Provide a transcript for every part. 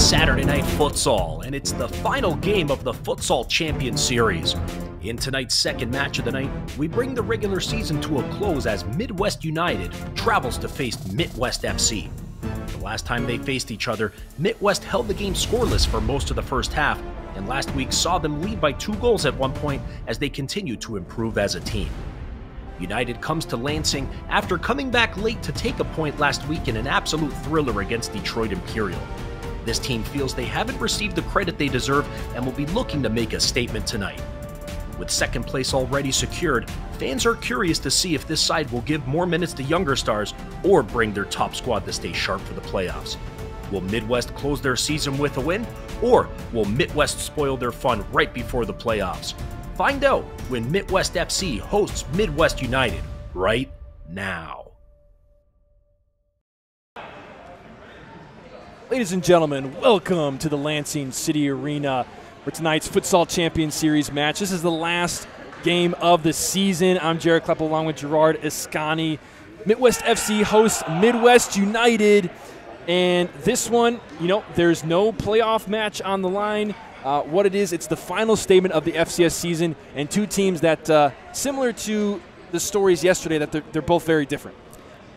Saturday Night Futsal, and it's the final game of the Futsal Champions Series. In tonight's second match of the night, we bring the regular season to a close as Midwest United travels to face Mitwest FC. The last time they faced each other, Mitwest held the game scoreless for most of the first half, and last week saw them lead by 2 goals at one point as they continued to improve as a team. United comes to Lansing after coming back late to take a point last week in an absolute thriller against Detroit Imperial. This team feels they haven't received the credit they deserve and will be looking to make a statement tonight. With second place already secured, fans are curious to see if this side will give more minutes to younger stars or bring their top squad to stay sharp for the playoffs. Will Midwest close their season with a win, or will Mitwest spoil their fun right before the playoffs? Find out when Mitwest FC hosts Midwest United right now. Ladies and gentlemen, welcome to the Lansing City Arena for tonight's Futsal Champions Series match. This is the last game of the season. I'm Jared Klepp along with Gerard Escani. Mitwest FC hosts Midwest United. And this one, there's no playoff match on the line. What it is, it's the final statement of the FCS season, and two teams that, similar to the stories yesterday, that they're both very different.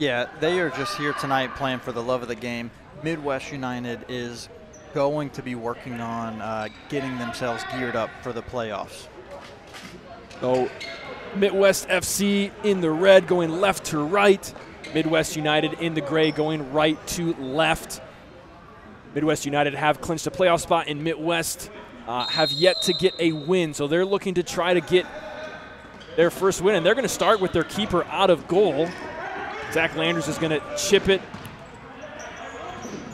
Yeah, they are just here tonight playing for the love of the game. Midwest United is going to be working on getting themselves geared up for the playoffs. So Midwest FC in the red going left to right. Midwest United in the gray going right to left. Midwest United have clinched a playoff spot, and Midwest have yet to get a win. So they're looking to try to get their first win, and they're going to start with their keeper out of goal. Zach Landers is going to chip it.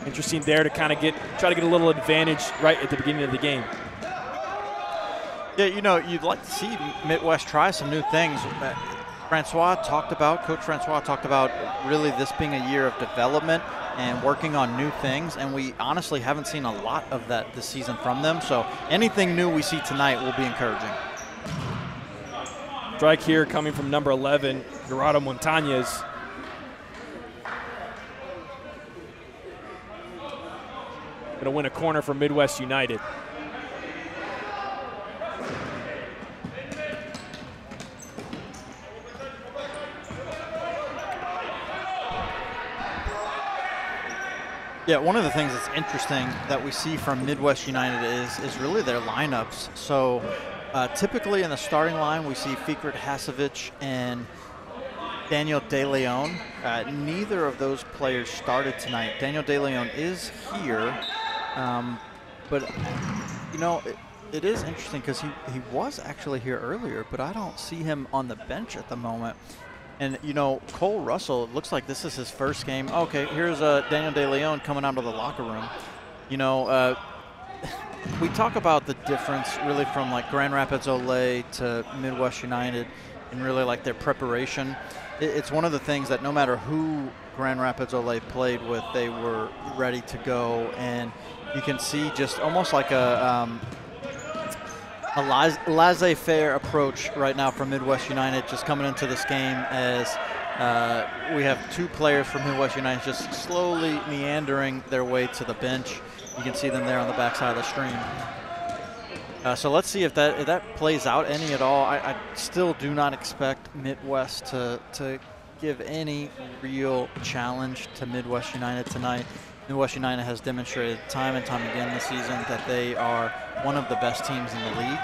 Interesting there to kind of try to get a little advantage right at the beginning of the game. Yeah, you'd like to see Midwest try some new things. Coach Francois talked about really this being a year of development and working on new things, and we honestly haven't seen a lot of that this season from them. So anything new we see tonight will be encouraging. Strike here coming from number 11, Gerardo Montañez. Going to win a corner for Midwest United. Yeah, one of the things that's interesting that we see from Midwest United is really their lineups. So typically in the starting line, we see Fikret Hasevich and Daniel De Leon. Neither of those players started tonight. Daniel De Leon is here, but it is interesting because he was actually here earlier, but I don't see him on the bench at the moment. And, Cole Russell, it looks like this is his first game. Okay, here's Daniel De Leon coming out of the locker room. We talk about the difference really from like Grand Rapids Olay to Midwest United and really like their preparation. It's one of the things that no matter who Grand Rapids Olay played with, they were ready to go. And you can see just almost like a laissez-faire approach right now from Midwest United, just coming into this game as we have 2 players from Midwest United just slowly meandering their way to the bench. You can see them there on the backside of the stream. So let's see if that plays out any at all. I still do not expect Midwest to give any real challenge to Midwest United tonight. Midwest United has demonstrated time and time again this season that they are one of the best teams in the league.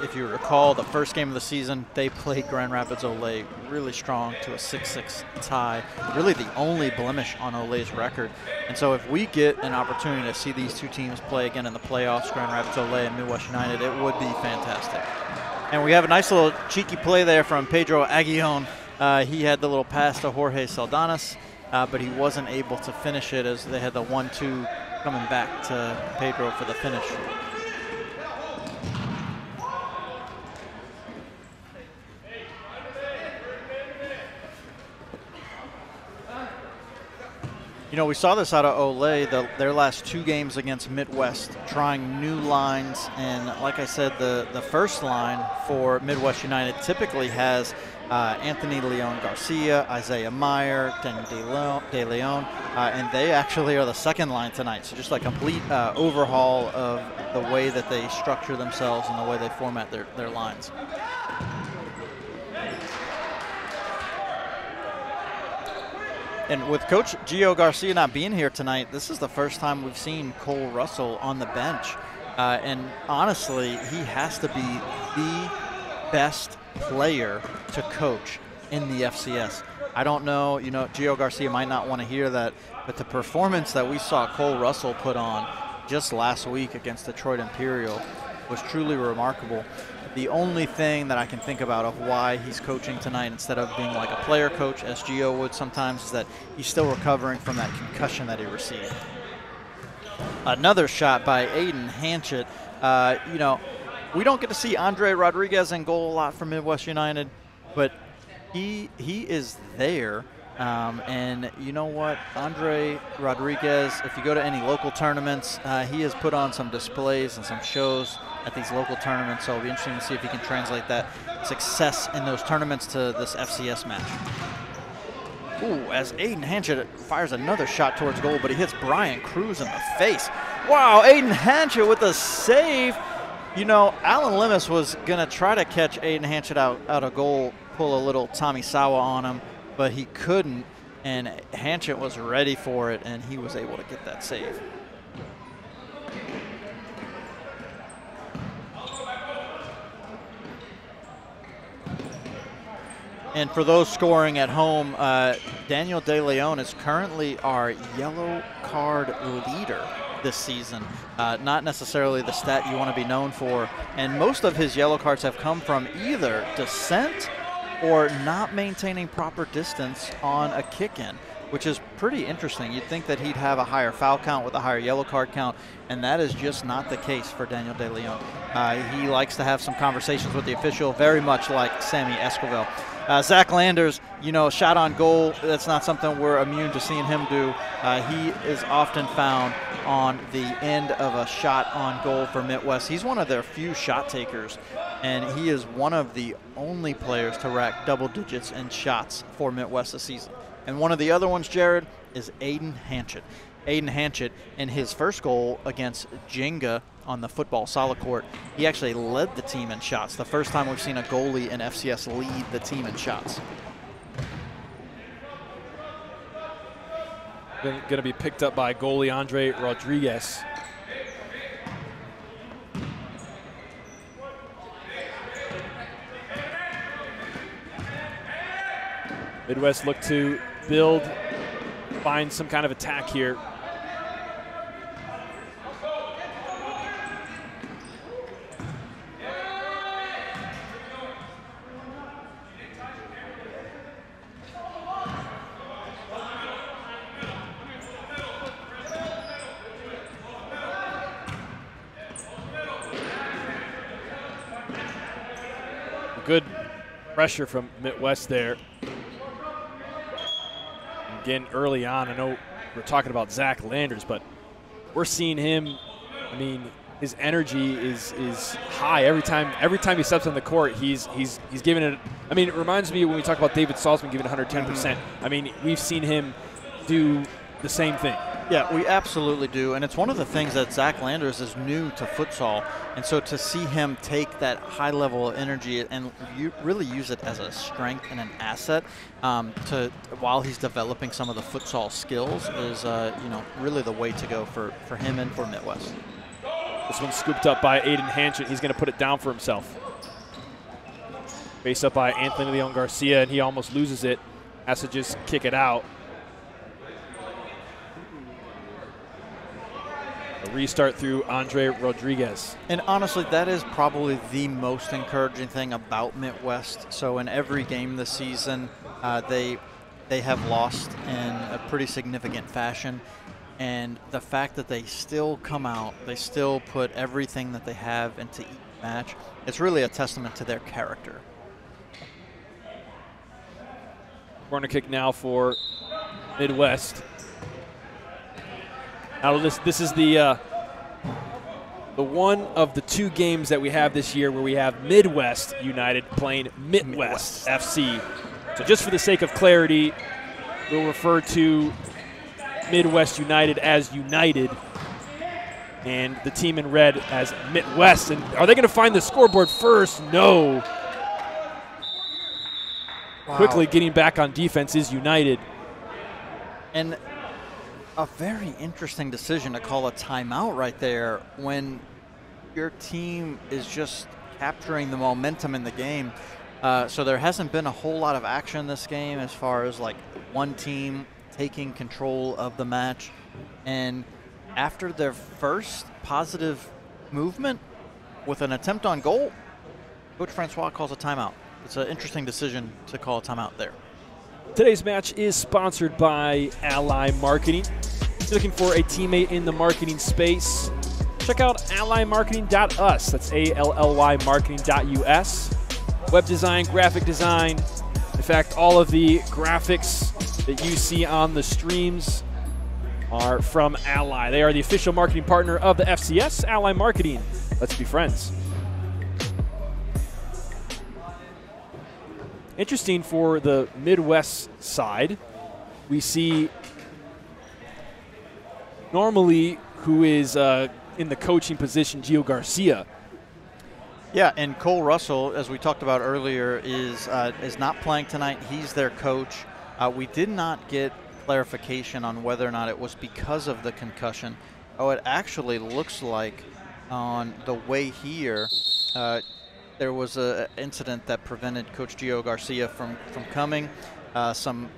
If you recall, the first game of the season, they played Grand Rapids Olay really strong to a 6-6 tie, really the only blemish on Olay's record. And so if we get an opportunity to see these two teams play again in the playoffs, Grand Rapids Olay and Midwest United, it would be fantastic. And we have a nice little cheeky play there from Pedro Aguillon. He had the little pass to Jorge Saldanas, but he wasn't able to finish it as they had the 1-2 coming back to Pedro for the finish. You know, we saw this out of Ole, their last 2 games against Mitwest, trying new lines. And like I said, the first line for Midwest United typically has Anthony Leon Garcia, Isaiah Meyer, Daniel De Leon, and they actually are the second line tonight. So just a complete overhaul of the way that they structure themselves and the way they format their lines. And with Coach Gio Garcia not being here tonight, this is the first time we've seen Cole Russell on the bench. And honestly, he has to be the best player to coach in the FCS. I don't know, you know, Gio Garcia might not want to hear that, but the performance that we saw Cole Russell put on just last week against Detroit Imperial was truly remarkable. The only thing that I can think about of why he's coaching tonight instead of being like a player coach, as Gio would sometimes, is that he's still recovering from that concussion that he received. Another shot by Aiden Hanchett. You know, we don't get to see Andre Rodriguez in goal a lot for Midwest United, but he is there. And you know what, Andre Rodriguez, if you go to any local tournaments, he has put on some displays and some shows at these local tournaments, so it'll be interesting to see if he can translate that success in those tournaments to this FCS match. Ooh, as Aiden Hanchett fires another shot towards goal, but he hits Brian Cruz in the face. Wow, Aiden Hanchett with a save. You know, Alan Lemus was going to try to catch Aiden Hanchett out of goal, pull a little Tommy Sawa on him, but he couldn't, and Hanchett was ready for it, and he was able to get that save. And for those scoring at home, Daniel De Leon is currently our yellow card leader this season. Not necessarily the stat you want to be known for, and most of his yellow cards have come from either dissent or not maintaining proper distance on a kick-in, which is pretty interesting. You'd think that he'd have a higher foul count with a higher yellow card count, and that is just not the case for Daniel De Leon. He likes to have some conversations with the official, very much like Sammy Esquivel. Zach Landers, you know, shot on goal, that's not something we're immune to seeing him do. He is often found on the end of a shot on goal for Mitwest. He's one of their few shot takers, and he is one of the only players to rack double digits in shots for Mitwest this season. And one of the other ones, Jared, is Aiden Hanchett. Aiden Hanchett, in his first goal against Jenga on the football solid court, he actually led the team in shots. The first time we've seen a goalie in FCS lead the team in shots. Going to be picked up by goalie Andre Rodriguez. Midwest look to build, find some kind of attack here. Good pressure from Midwest there. Again, early on, I know we're talking about Zach Landers, but we're seeing him. I mean, his energy is high every time he steps on the court. He's giving it. I mean, it reminds me when we talk about David Salzman giving 110%. I mean, we've seen him do the same thing. Yeah, we absolutely do, and it's one of the things that Zach Landers is new to futsal, and so to see him take that high level of energy and really use it as a strength and an asset while he's developing some of the futsal skills is you know, really the way to go for him and for Midwest. This one's scooped up by Aiden Hanchett. He's going to put it down for himself. Faced up by Anthony Leon Garcia, and he almost loses it. Has to just kick it out. A restart through Andre Rodriguez. And honestly, that is probably the most encouraging thing about Midwest. So in every game this season, they have lost in a pretty significant fashion. And the fact that they still come out, they still put everything that they have into each match, it's really a testament to their character. Corner kick now for Midwest. Now this is the one of the 2 games that we have this year where we have Midwest United playing Mitwest FC. So just for the sake of clarity, we'll refer to Midwest United as United and the team in red as Mitwest. And are they going to find the scoreboard first? No. Wow. Quickly getting back on defense is United. And a very interesting decision to call a timeout right there when your team is just capturing the momentum in the game. So there hasn't been a whole lot of action in this game as far as like one team taking control of the match. And after their first positive movement with an attempt on goal, Coach Francois calls a timeout. It's an interesting decision to call a timeout there. Today's match is sponsored by Ally Marketing. If you're looking for a teammate in the marketing space, check out allymarketing.us. That's ALLY marketing.us. Web design, graphic design. In fact, all of the graphics that you see on the streams are from Ally. They are the official marketing partner of the FCS, Ally Marketing. Let's be friends. Interesting for the Midwest side, we see normally who is in the coaching position, Gio Garcia. Yeah, and Cole Russell, as we talked about earlier, is not playing tonight. He's their coach. We did not get clarification on whether or not it was because of the concussion. Oh, it actually looks like on the way here, there was an incident that prevented Coach Gio Garcia from coming. Some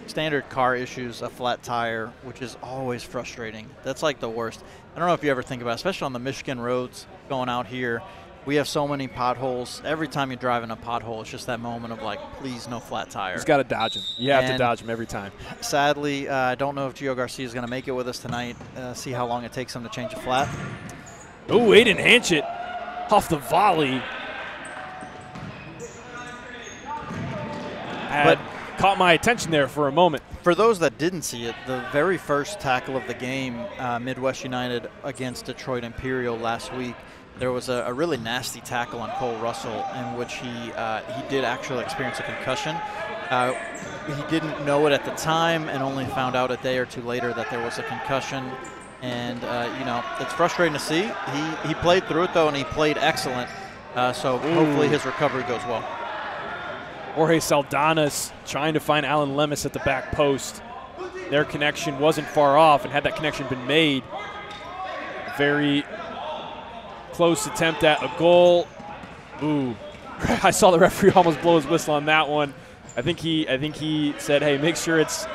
standard car issues, a flat tire, which is always frustrating. That's like the worst. I don't know if you ever think about it, especially on the Michigan roads going out here. We have so many potholes. Every time you drive in a pothole, it's just that moment of like, please, no flat tire. He's got to dodge him. You have to dodge him every time. Sadly, I don't know if Gio Garcia is going to make it with us tonight. See how long it takes him to change a flat. Oh, Aiden Hanchett off the volley. But caught my attention there for a moment. For those that didn't see it, the very first tackle of the game, Midwest United against Detroit Imperial last week, there was a really nasty tackle on Cole Russell in which he did actually experience a concussion. He didn't know it at the time and only found out a day or two later that there was a concussion. And, you know, it's frustrating to see. He played through it, though, and he played excellent. So hopefully his recovery goes well. Jorge Saldanas trying to find Alan Lemus at the back post. Their connection wasn't far off, and had that connection been made, very close attempt at a goal. Ooh, I saw the referee almost blow his whistle on that one. I think he said, "Hey, make sure it's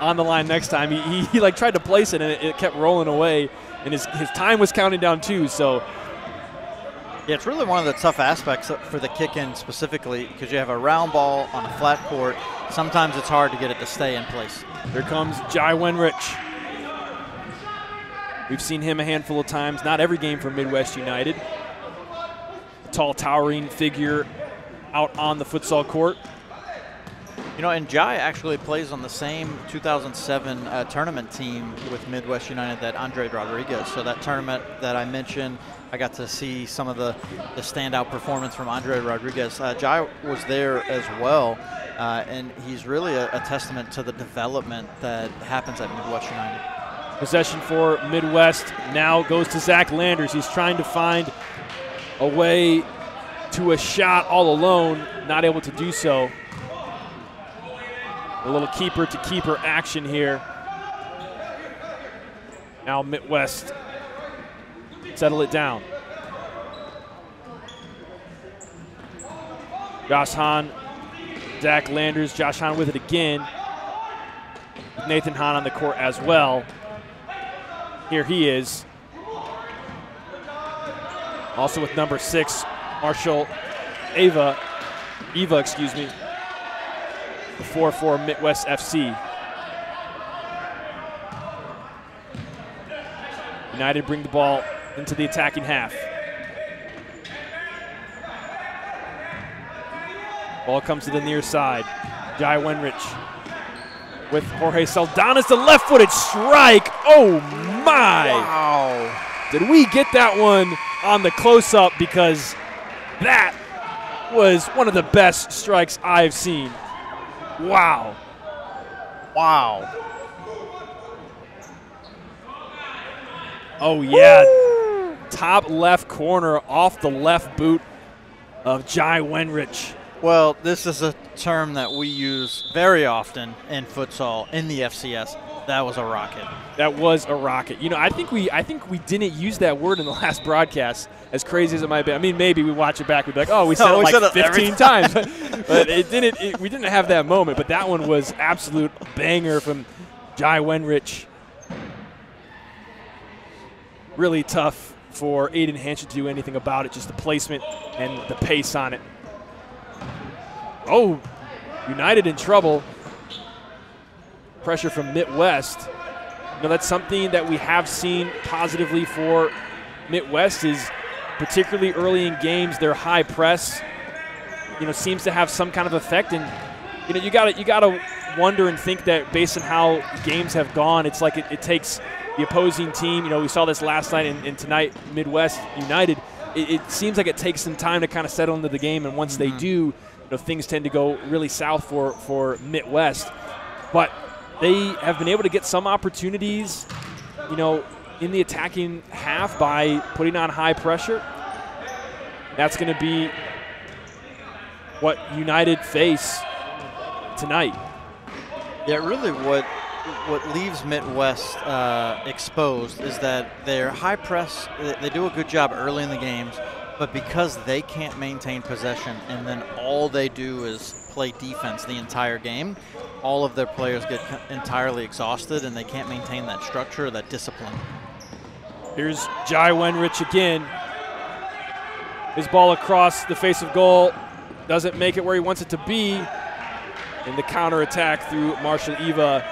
on the line next time." He like tried to place it, and it kept rolling away, and his time was counting down too. So. Yeah, it's really one of the tough aspects for the kick-in specifically because you have a round ball on a flat court. Sometimes it's hard to get it to stay in place. Here comes Jai Wenrich. We've seen him a handful of times, not every game for Midwest United. A tall, towering figure out on the futsal court. You know, and Jai actually plays on the same 2007 tournament team with Midwest United that Andre Rodriguez. So that tournament that I mentioned, I got to see some of the standout performance from Andre Rodriguez. Jai was there as well, and he's really a testament to the development that happens at Midwest United. Possession for Midwest now goes to Zach Landers. He's trying to find a way to a shot all alone, not able to do so. A little keeper-to-keeper action here. Now Midwest settle it down. Josh Hahn, Zach Landers, Josh Hahn with it again. Nathan Hahn on the court as well. Here he is. Also with number 6, Marshall Eva, excuse me. The 4-4 Midwest FC. United bring the ball into the attacking half. Ball comes to the near side. Jai Wenrich. with Jorge Saldana's the left-footed strike. Oh, my. Wow. Did we get that one on the close-up? Because that was one of the best strikes I've seen. Wow. Wow. Oh, yeah. Woo! Top left corner off the left boot of Jai Wenrich. Well, this is a term that we use very often in futsal in the FCS. That was a rocket. That was a rocket. You know, I think we didn't use that word in the last broadcast, as crazy as it might be. I mean, maybe we watch it back, we'd be like, oh, we said it like 15 times. But we didn't have that moment. But that one was absolute banger from Jai Wenrich. Really tough for Aiden Hanchett to do anything about it, just the placement and the pace on it. Oh, United in trouble. Pressure from Mitwest. You know, that's something that we have seen positively for Mitwest is particularly early in games, their high press, you know, seems to have some kind of effect. And, you know, you gotta wonder and think that based on how games have gone, it's like it takes the opposing team. You know, we saw this last night and tonight, Midwest United. It seems like it takes some time to kind of settle into the game, and once they do, you know, things tend to go really south for Midwest. But they have been able to get some opportunities, you know, in the attacking half by putting on high pressure. That's going to be what United face tonight. Yeah, really what leaves Midwest exposed is that their high press, they do a good job early in the games, but because they can't maintain possession and then all they do is play defense the entire game, all of their players get entirely exhausted and they can't maintain that structure, that discipline. Here's Jai Wenrich again. His ball across the face of goal. Doesn't make it where he wants it to be. In the counterattack through Marshall Eva.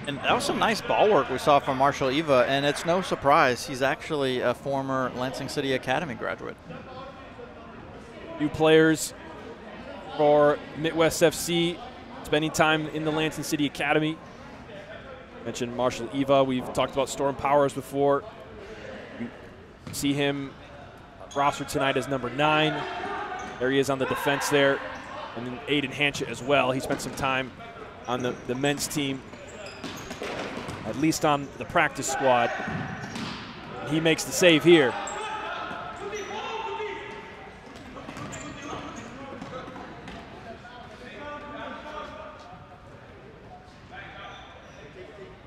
And that was some nice ball work we saw from Marshall Eva, and it's no surprise. He's actually a former Lansing City Academy graduate. New players for Mitwest FC spending time in the Lansing City Academy. Mentioned Marshall Eva. We've talked about Storm Powers before. You see him rostered tonight as number 9. There he is on the defense there. And then Aiden Hanchett as well. He spent some time on the men's team, at least on the practice squad. And he makes the save here.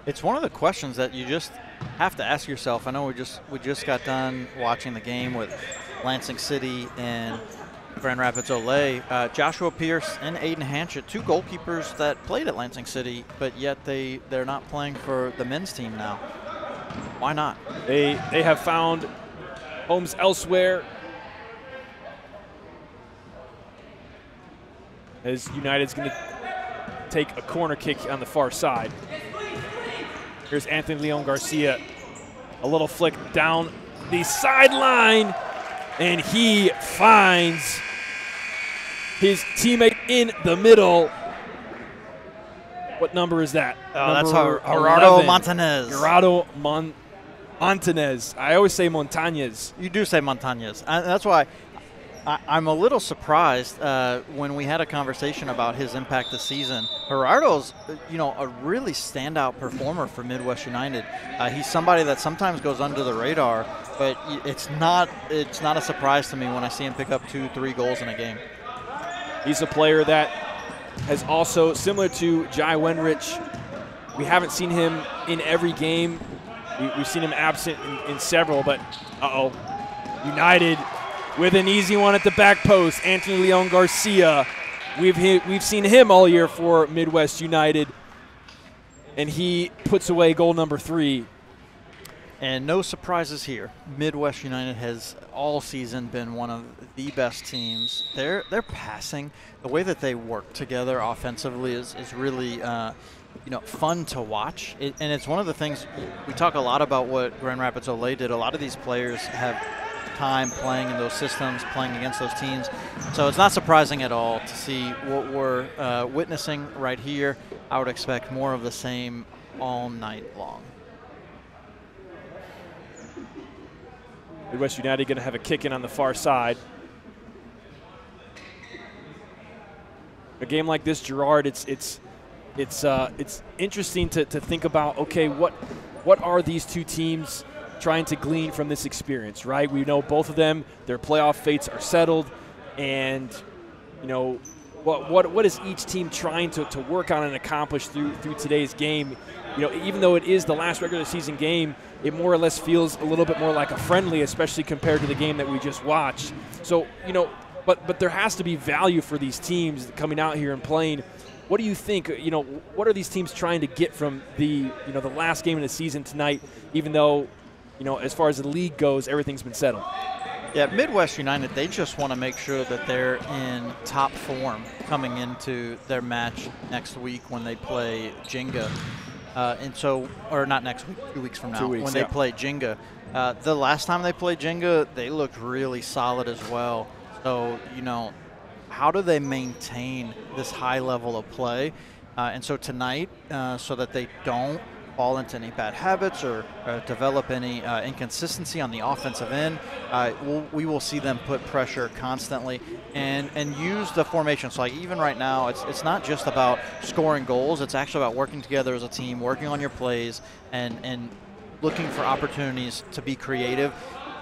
It's one of the questions that you just have to ask yourself. I know we just got done watching the game with Lansing City and Grand Rapids Olay. Joshua Pierce and Aiden Hanchett, 2 goalkeepers that played at Lansing City, but yet they're not playing for the men's team now. Why not? They have found homes elsewhere. As United's going to take a corner kick on the far side. Here's Anthony Leon Garcia. A little flick down the sideline, and he finds his teammate in the middle. What number is that? That's Gerardo Montanez. Gerardo Montanez. I always say Montañez. You do say Montañez. That's why I'm a little surprised when we had a conversation about his impact this season. Gerardo's, you know, a really standout performer for Midwest United. He's somebody that sometimes goes under the radar, but it's not a surprise to me when I see him pick up 2-3 goals in a game. He's a player that has also, similar to Jai Wenrich, we haven't seen him in every game. We've seen him absent in several, but United with an easy one at the back post. Anthony Leon Garcia. We've seen him all year for Midwest United, and he puts away goal number 3. And no surprises here. Midwest United has all season been one of the best teams. Their passing, the way that they work together offensively is really fun to watch. And it's one of the things we talk a lot about what Grand Rapids Olay did. A lot of these players have time playing in those systems, playing against those teams. So it's not surprising at all to see what we're witnessing right here. I would expect more of the same all night long. Midwest United going to have a kick in on the far side. A game like this, Gerard, it's interesting to think about. Okay, what are these two teams trying to glean from this experience? Right, we know both of them, their playoff fates are settled, and you know what is each team trying to work on and accomplish through today's game. You know, even though it is the last regular season game, it more or less feels a little bit more like a friendly, especially compared to the game that we just watched. So, you know, but there has to be value for these teams coming out here and playing. What do you think, you know, what are these teams trying to get from the last game of the season tonight, even though, you know, as far as the league goes, everything's been settled? Yeah, Midwest United, they just want to make sure that they're in top form coming into their match next week when they play Jenga. Or not next week, 2 weeks from now, when they play Jenga. The last time they played Jenga, they looked really solid as well. So, you know, how do they maintain this high level of play? And so tonight, so that they don't fall into any bad habits or develop any inconsistency on the offensive end, we will see them put pressure constantly and use the formation. So like even right now, it's not just about scoring goals. It's actually about working together as a team, working on your plays, and looking for opportunities to be creative,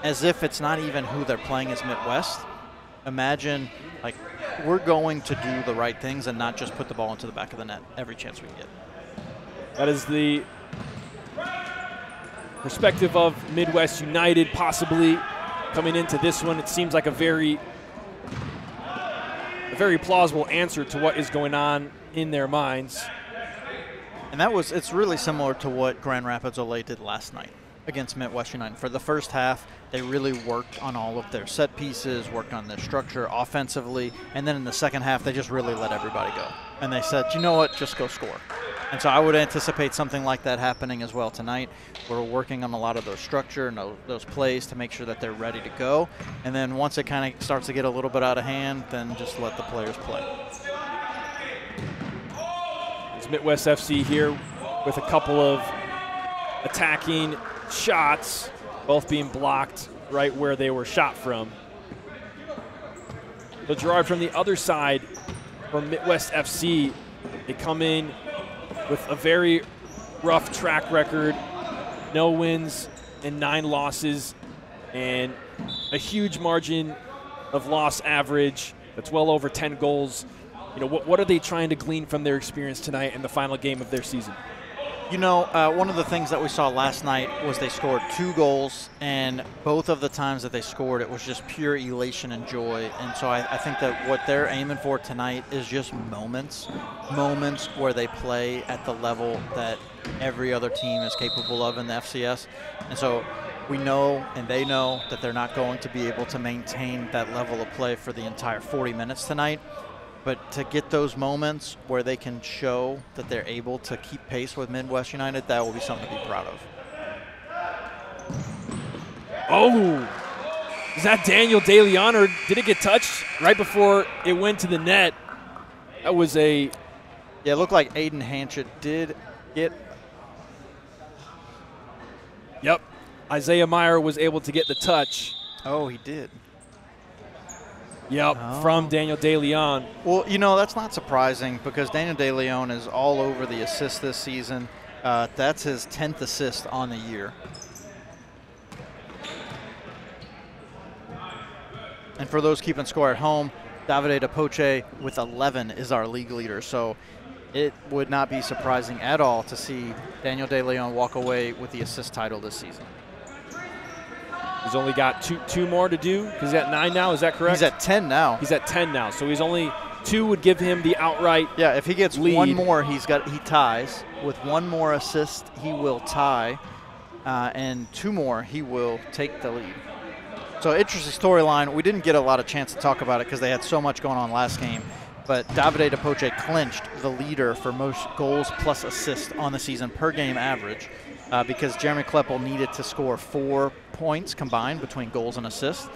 as if it's not even who they're playing as Midwest. Imagine, like, we're going to do the right things and not just put the ball into the back of the net every chance we get. That is the perspective of Midwest United, possibly coming into this one. It seems like a very plausible answer to what is going on in their minds. And it's really similar to what Grand Rapids Olay did last night against Mitwest United. For the first half, they really worked on all of their set pieces, worked on their structure offensively, and then in the second half, they just really let everybody go. And they said, you know what, just go score. And so I would anticipate something like that happening as well tonight. We're working on a lot of those structure and those plays to make sure that they're ready to go. And then once it kind of starts to get a little bit out of hand, then just let the players play. It's Midwest FC here with a couple of attacking shots, both being blocked right where they were shot from. So Gerard, from the other side, from Midwest FC, they come in with a very rough track record, no wins and 9 losses, and a huge margin of loss average that's well over 10 goals. You know, what are they trying to glean from their experience tonight in the final game of their season? You know, one of the things that we saw last night was they scored 2 goals, and both of the times that they scored, it was just pure elation and joy. And so I think that what they're aiming for tonight is just moments where they play at the level that every other team is capable of in the FCS. And so we know and they know that they're not going to be able to maintain that level of play for the entire 40 minutes tonight. But to get those moments where they can show that they're able to keep pace with Midwest United, that will be something to be proud of. Oh, is that Daniel DeLeon, or did it get touched right before it went to the net? That was a... Yeah, it looked like Aiden Hanchett did get... Yep, Isaiah Meyer was able to get the touch. Oh, he did. Yep, from Daniel DeLeon. Well, you know, that's not surprising because Daniel DeLeon is all over the assists this season. That's his 10th assist on the year. And for those keeping score at home, Davide Apoche with 11 is our league leader. So it would not be surprising at all to see Daniel DeLeon walk away with the assist title this season. He's only got two more to do. He's at 9 now, is that correct? He's at 10 now. He's at 10 now, so he's only 2 would give him the outright lead. Yeah, if he gets one more, he ties. With 1 more assist, he will tie, and 2 more, he will take the lead. So interesting storyline. We didn't get a lot of chance to talk about it because they had so much going on last game, but Davide Apoche clinched the leader for most goals plus assists on the season per game average. because Jeremy Kleppel needed to score 4 points combined between goals and assists,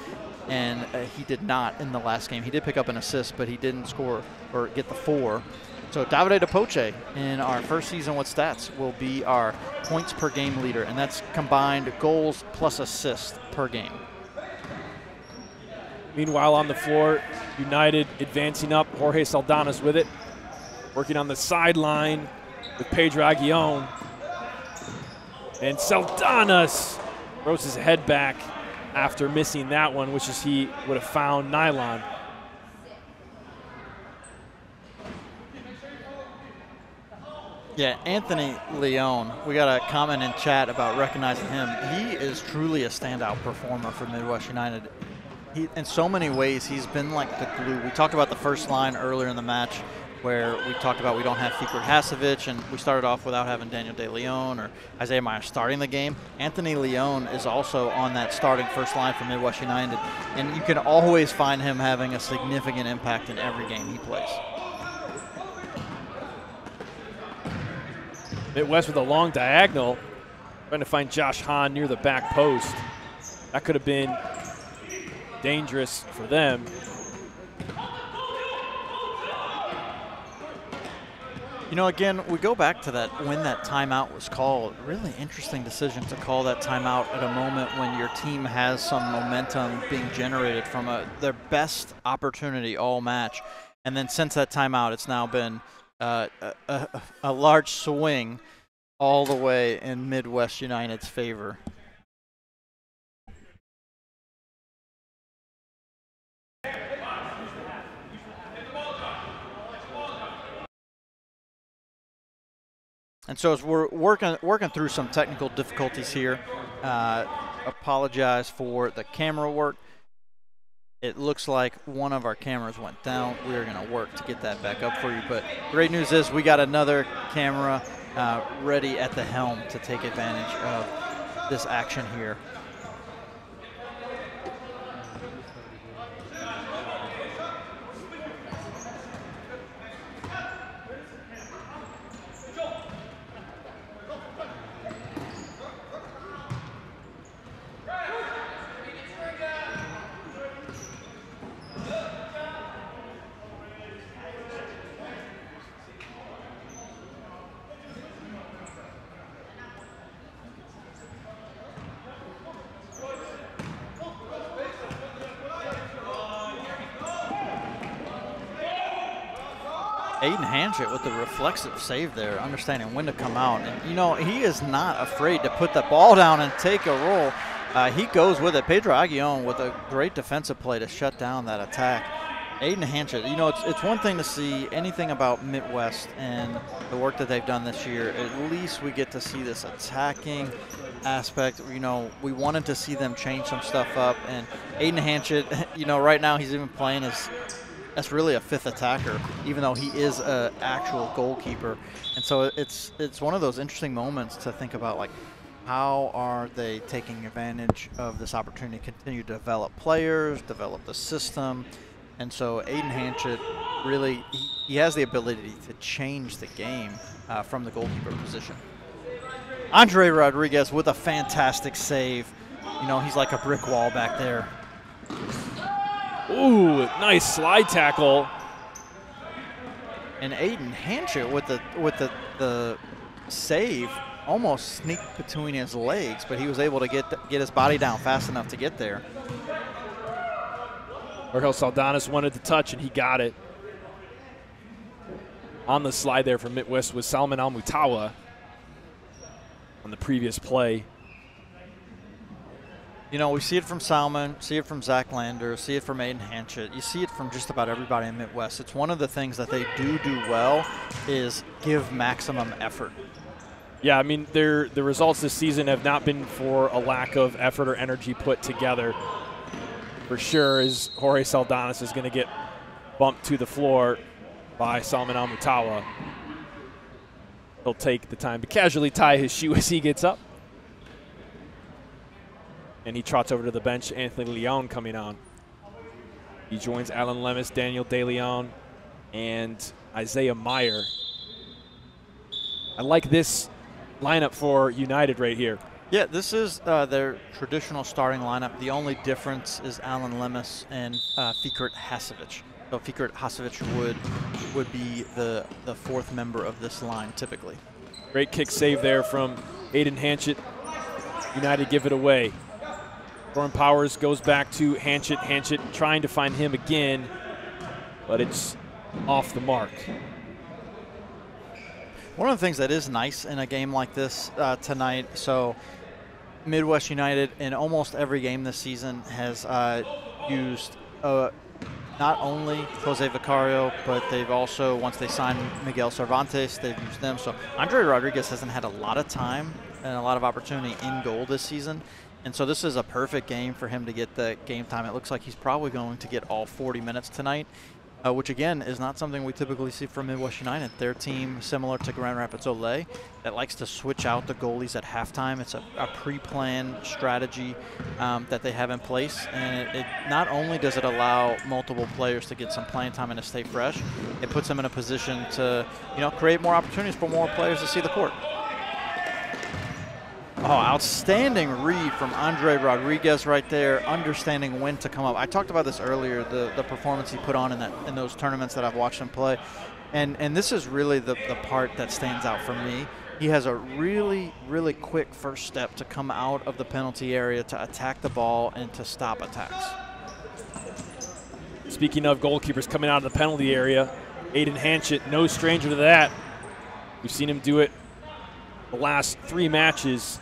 and he did not in the last game. He did pick up an assist, but he didn't score or get the 4. So Davide DePoce in our first season with stats will be our points per game leader, and that's combined goals plus assists per game. Meanwhile, on the floor, United advancing up. Jorge Saldana's with it, working on the sideline with Pedro Aguillon. And Saldana throws his head back after missing that one, which is he would have found Nylon. Yeah, Anthony Leon, we got a comment in chat about recognizing him. He is truly a standout performer for Midwest United. In so many ways, he's been like the glue. We talked about the first line earlier in the match where we talked about we don't have Fikret Hasovic, and we started off without having Daniel De Leon or Isaiah Meyer starting the game. Anthony Leon is also on that starting first line for Midwest United, and you can always find him having a significant impact in every game he plays. Midwest with a long diagonal, trying to find Josh Hahn near the back post. That could have been dangerous for them. You know, again, we go back to that when that timeout was called. Really interesting decision to call that timeout at a moment when your team has some momentum being generated from their best opportunity all match. And then since that timeout, it's now been a large swing all the way in Midwest United's favor. And so as we're working through some technical difficulties here, apologize for the camera work. It looks like one of our cameras went down. We are going to work to get that back up for you. But great news is we got another camera ready at the helm to take advantage of this action here. Aiden Hanchett with the reflexive save there, understanding when to come out. And, you know, he is not afraid to put the ball down and take a roll. He goes with it. Pedro Aguillon with a great defensive play to shut down that attack. Aiden Hanchett, you know, it's one thing to see anything about Midwest and the work that they've done this year. At least we get to see this attacking aspect. You know, we wanted to see them change some stuff up. And Aiden Hanchett, you know, right now he's even playing as that's really a fifth attacker, even though he is an actual goalkeeper. And so it's one of those interesting moments to think about, like, how are they taking advantage of this opportunity to continue to develop players, develop the system. And so Aiden Hanchett really, he has the ability to change the game from the goalkeeper position. Andre Rodriguez with a fantastic save. You know, he's like a brick wall back there. Ooh, nice slide tackle. And Aiden Hanchett with the save almost sneaked between his legs, but he was able to get his body down fast enough to get there. Jorge Saldana wanted to touch, and he got it. On the slide there from Mitwest was Salman Al-Mutawa on the previous play. You know, we see it from Salman, see it from Zach Lander, see it from Aiden Hanchett. You see it from just about everybody in Midwest. It's one of the things that they do well is give maximum effort. Yeah, I mean, the results this season have not been for a lack of effort or energy put together. For sure, as Jorge Saldana is going to get bumped to the floor by Salman Al-Mutawa. He'll take the time to casually tie his shoe as he gets up. And he trots over to the bench. Anthony Leon coming on. He joins Alan Lemus, Daniel De Leon, and Isaiah Meyer. I like this lineup for United right here. Yeah, this is their traditional starting lineup. The only difference is Alan Lemus and Fikret Hasevic. So Fikret Hasevic would be the fourth member of this line typically. Great kick save there from Aiden Hanchett. United give it away. Jordan Powers goes back to Hanchett. Hanchett trying to find him again, but it's off the mark. One of the things that is nice in a game like this tonight, so Midwest United in almost every game this season has used not only Jose Vicario, but they've also, once they signed Miguel Cervantes, they've used them. So Andre Rodriguez hasn't had a lot of time and a lot of opportunity in goal this season. And so this is a perfect game for him to get the game time. It looks like he's probably going to get all 40 minutes tonight, which again is not something we typically see from Midwest United. Their team, similar to Grand Rapids Olay, that likes to switch out the goalies at halftime. It's a pre-planned strategy that they have in place, and it not only does it allow multiple players to get some playing time and to stay fresh, it puts them in a position to create more opportunities for more players to see the court. Oh, outstanding read from Andre Rodriguez right there, understanding when to come up. I talked about this earlier, the performance he put on in those tournaments that I've watched him play. And this is really the part that stands out for me. He has a really, really quick first step to come out of the penalty area to attack the ball and to stop attacks. Speaking of goalkeepers coming out of the penalty area, Aiden Hanchett, no stranger to that. We've seen him do it the last 3 matches.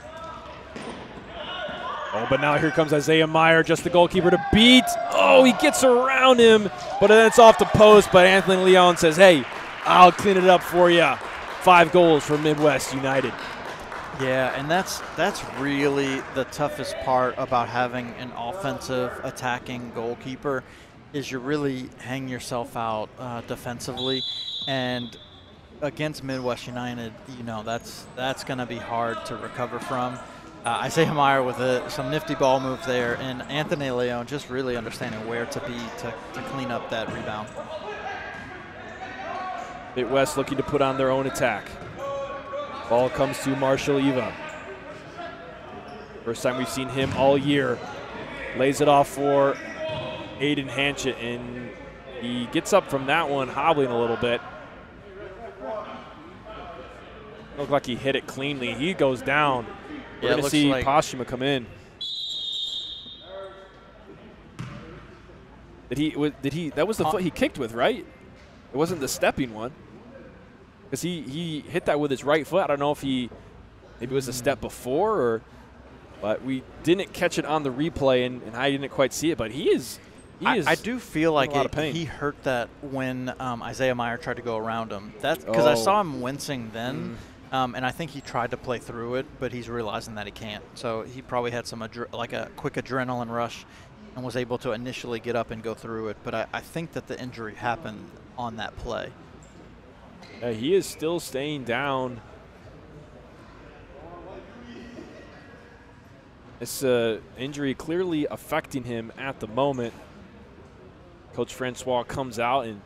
Oh, but now here comes Isaiah Meyer, just the goalkeeper to beat. Oh, he gets around him, but then it's off the post. But Anthony Leon says, hey, I'll clean it up for you. 5 goals for Midwest United. Yeah, and that's really the toughest part about having an offensive attacking goalkeeper is you really hang yourself out defensively. And against Midwest United, that's going to be hard to recover from. Isaiah Meyer with some nifty ball move there, and Anthony Leon just really understanding where to be to clean up that rebound. Midwest looking to put on their own attack. Ball comes to Marshall Eva. First time we've seen him all year. Lays it off for Aiden Hanchett, and he gets up from that one hobbling a little bit. Looked like he hit it cleanly. He goes down. We're going to see Postuma come in. That was the foot he kicked with, right? It wasn't the stepping one. Because he hit that with his right foot. I don't know if maybe it was a step before, but we didn't catch it on the replay, and I didn't quite see it. But I do feel like he hurt that when Isaiah Meyer tried to go around him. That's because I saw him wincing then. And I think he tried to play through it, but he's realizing that he can't. So he probably had a quick adrenaline rush and was able to initially get up and go through it. But I think that the injury happened on that play. He is still staying down. This injury clearly affecting him at the moment. Coach Francois comes out, and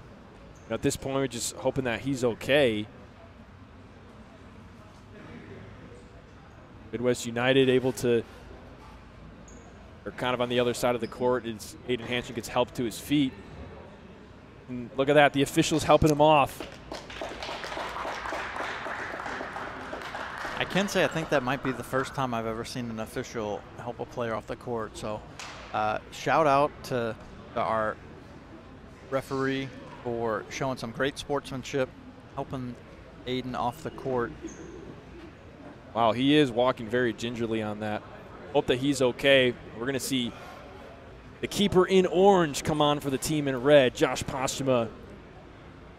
at this point we're just hoping that he's okay. Midwest United able to, or kind of on the other side of the court, as Aiden Hanchett gets help to his feet. And look at that, the officials helping him off. I can say I think that might be the first time I've ever seen an official help a player off the court. So shout out to our referee for showing some great sportsmanship, helping Aiden off the court. Wow, he is walking very gingerly on that. Hope that he's okay. We're going to see the keeper in orange come on for the team in red. Josh Postuma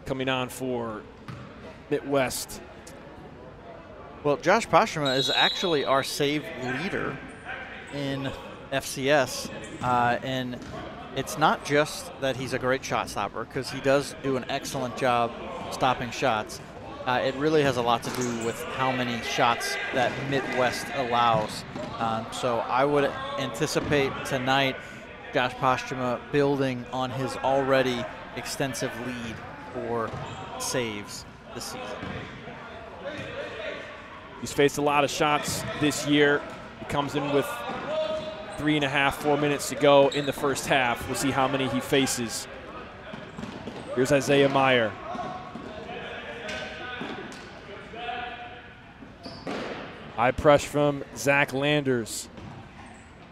coming on for Mitwest. Well, Josh Postuma is actually our save leader in FCS. And it's not just that he's a great shot stopper, because he does do an excellent job stopping shots. It really has a lot to do with how many shots that Midwest allows. So I would anticipate tonight Josh Postuma building on his already extensive lead for saves this season. He's faced a lot of shots this year. He comes in with 3.5, 4 minutes to go in the first half. We'll see how many he faces. Here's Isaiah Meyer. High press from Zach Landers.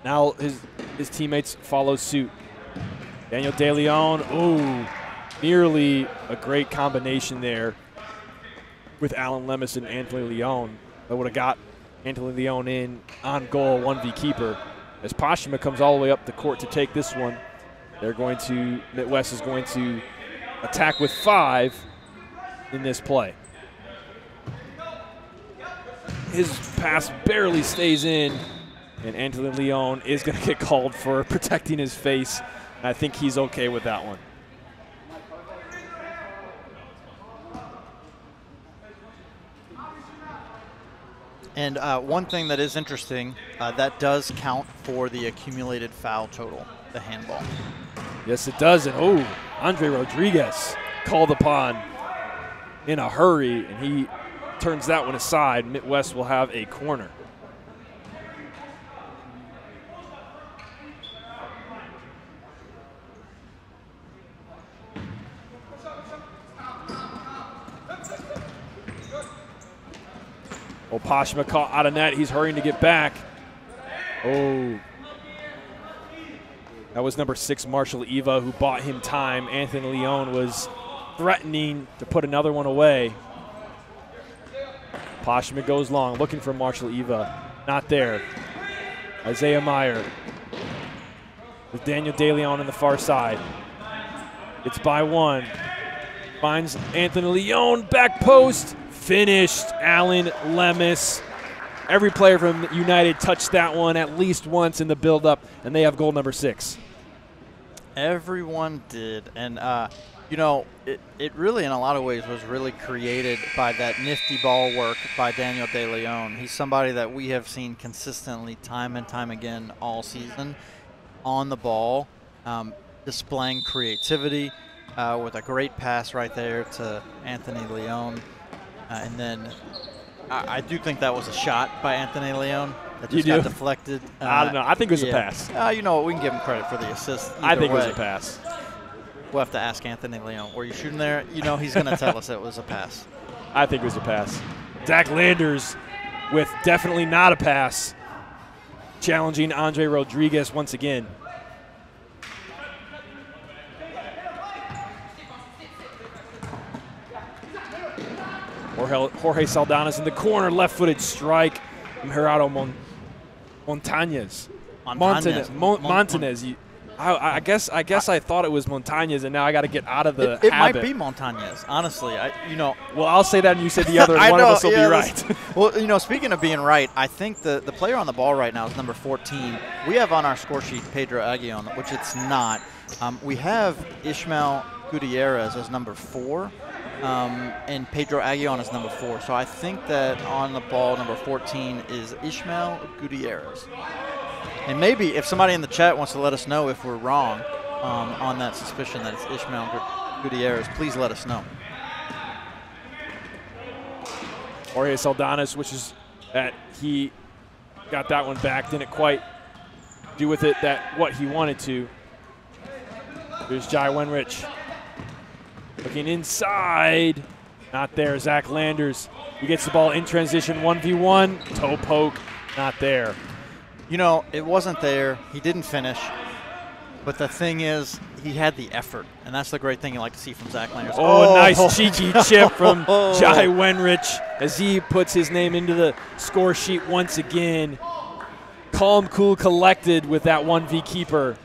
Now his teammates follow suit. Daniel De Leon, ooh, nearly a great combination there with Alan Lemus and Anthony Leon. That would have got Anthony Leon in on goal, 1v keeper. As Pashima comes all the way up the court to take this one, Mitwest is going to attack with 5 in this play. His pass barely stays in, and Anthony Leon is going to get called for protecting his face. And I think he's okay with that one. And one thing that is interesting, that does count for the accumulated foul total, the handball. Yes, it does. And oh, Andre Rodriguez called upon in a hurry, and he turns that one aside. Mitwest will have a corner. Pashima caught out of net. He's hurrying to get back. Oh. That was number 6, Marshall Eva, who bought him time. Anthony Leon was threatening to put another one away. Pashima goes long, looking for Marshall Eva. Not there. Isaiah Meyer with Daniel De Leon on the far side. It's by 1. Finds Anthony Leon, back post. Finished, Alan Lemus. Every player from United touched that one at least once in the build-up, and they have goal number 6. Everyone did, and you know, it really in a lot of ways was really created by that nifty ball work by Daniel De Leon. He's somebody that we have seen consistently time and time again all season on the ball, displaying creativity with a great pass right there to Anthony Leon. And then I do think that was a shot by Anthony Leon. That just got deflected. I don't know. I think it was a pass. You know what? We can give him credit for the assist. I think it was a pass. We'll have to ask Anthony Leon. Were you shooting there? You know he's going to tell us it was a pass. I think it was a pass. Zach Landers with definitely not a pass, challenging Andre Rodriguez once again. Jorge Saldana's in the corner, left-footed strike from Gerardo Montañez. Montañez. I guess I thought it was Montañez, and now I got to get out of the habit. It might be Montañez, honestly. Well, I'll say that, and you said the other. One of us will be right. Well, you know, speaking of being right, I think the player on the ball right now is number 14. We have on our score sheet Pedro Aguillon, which it's not. We have Ishmael Gutierrez as number 4. And Pedro Aguillon is number 4. So I think that on the ball, number 14 is Ishmael Gutierrez. And maybe if somebody in the chat wants to let us know if we're wrong on that suspicion that it's Ishmael Gutierrez, please let us know. Jorge Saldana's wishes that he got that one back, didn't quite do with it what he wanted to. Here's Jai Wenrich. Looking inside, not there. Zach Landers, he gets the ball in transition, 1v1, toe poke, not there. You know, it wasn't there. He didn't finish. But the thing is, he had the effort, and that's the great thing you like to see from Zach Landers. Oh, nice cheeky chip from Jai Wenrich as he puts his name into the score sheet once again. Calm, cool, collected with that 1v keeper.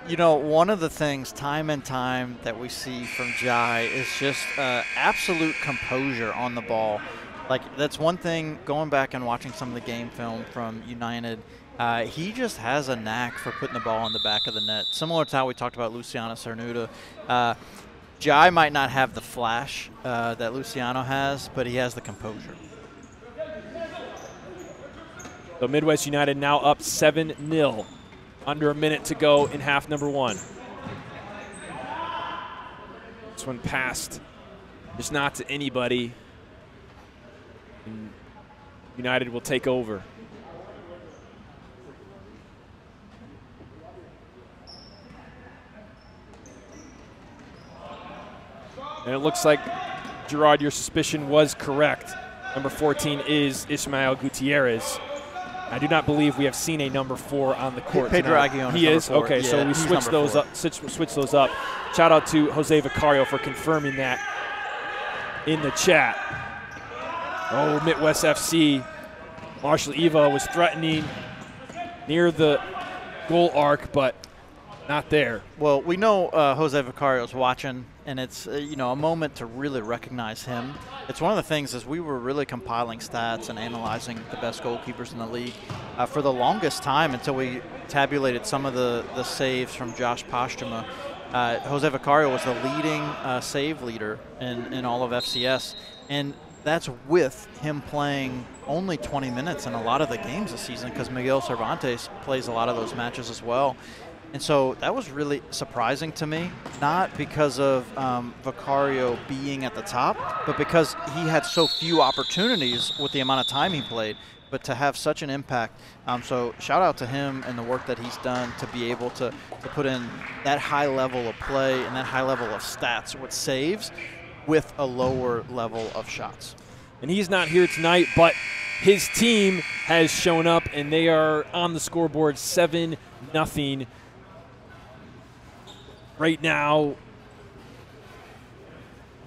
You know, one of the things time and time that we see from Jai is just absolute composure on the ball. Like, that's one thing, going back and watching some of the game film from United, he just has a knack for putting the ball in the back of the net. Similar to how we talked about Luciano Cernuda. Jai might not have the flash that Luciano has, but he has the composure. So Midwest United now up 7-0. Under a minute to go in half number 1. This one passed just not to anybody. And United will take over. And it looks like, Gerard, your suspicion was correct. Number 14 is Ismael Gutierrez. I do not believe we have seen a number 4 on the court Pedro tonight. Aguillon He is? number 4. Okay, Yeah, so we he's switched those number 4. up. Switch those up. Shout out to Jose Vicario for confirming that in the chat. Oh, Mitwest FC. Marshall Eva was threatening near the goal arc, but not there. Well, we know Jose Vicario's watching, and it's you know, a moment to really recognize him. It's one of the things as we were really compiling stats and analyzing the best goalkeepers in the league for the longest time until we tabulated some of the saves from Josh Postuma. Jose Vicario was the leading save leader in all of FCS, and that's with him playing only 20 minutes in a lot of the games this season because Miguel Cervantes plays a lot of those matches as well. And so that was really surprising to me, not because of Vicario being at the top, but because he had so few opportunities with the amount of time he played, but to have such an impact. So shout out to him and the work that he's done to be able to put in that high level of play and that high level of stats with saves with a lower level of shots. And he's not here tonight, but his team has shown up, and they are on the scoreboard 7-0. Right now,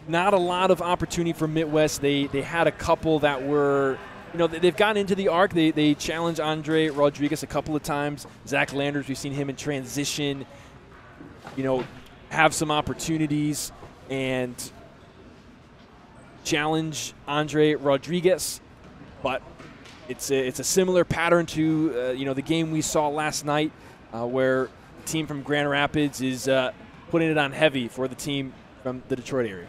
not a lot of opportunity for Mitwest. They had a couple that were, you know, they've gotten into the arc. They challenged Andre Rodriguez a couple of times. Zach Landers, we've seen him in transition, you know, have some opportunities and challenge Andre Rodriguez. But it's a similar pattern to, you know, the game we saw last night where the team from Grand Rapids is putting it on heavy for the team from the Detroit area.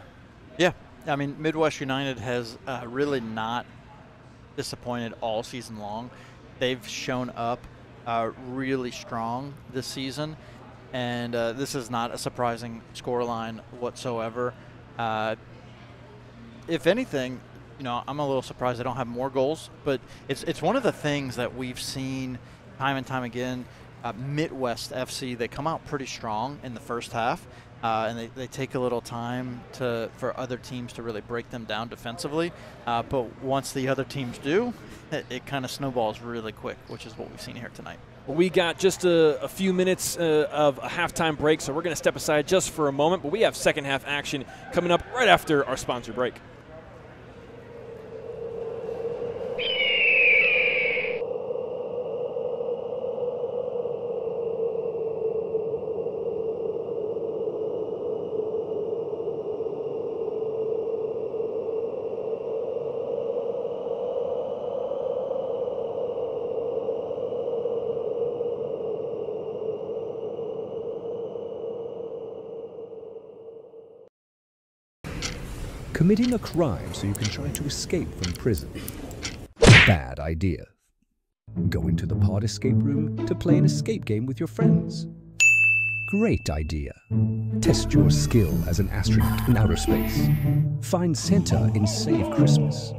Yeah, I mean, Midwest United has really not disappointed all season long. They've shown up really strong this season, and this is not a surprising scoreline whatsoever. If anything, you know, I'm a little surprised they don't have more goals, but it's one of the things that we've seen time and time again. Mitwest FC, they come out pretty strong in the first half, and they take a little time for other teams to really break them down defensively. But once the other teams do, it kind of snowballs really quick, which is what we've seen here tonight. Well, we got just a few minutes of a halftime break, so we're going to step aside just for a moment. But we have second half action coming up right after our sponsor break. Committing a crime so you can try to escape from prison. Bad idea. Go into the pod escape room to play an escape game with your friends. Great idea. Test your skill as an astronaut in outer space. Find Santa in Save Christmas.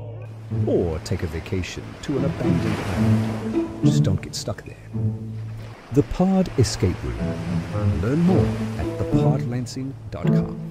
Or take a vacation to an abandoned island. Just don't get stuck there. The Pod Escape Room. Learn more at thepodlansing.com.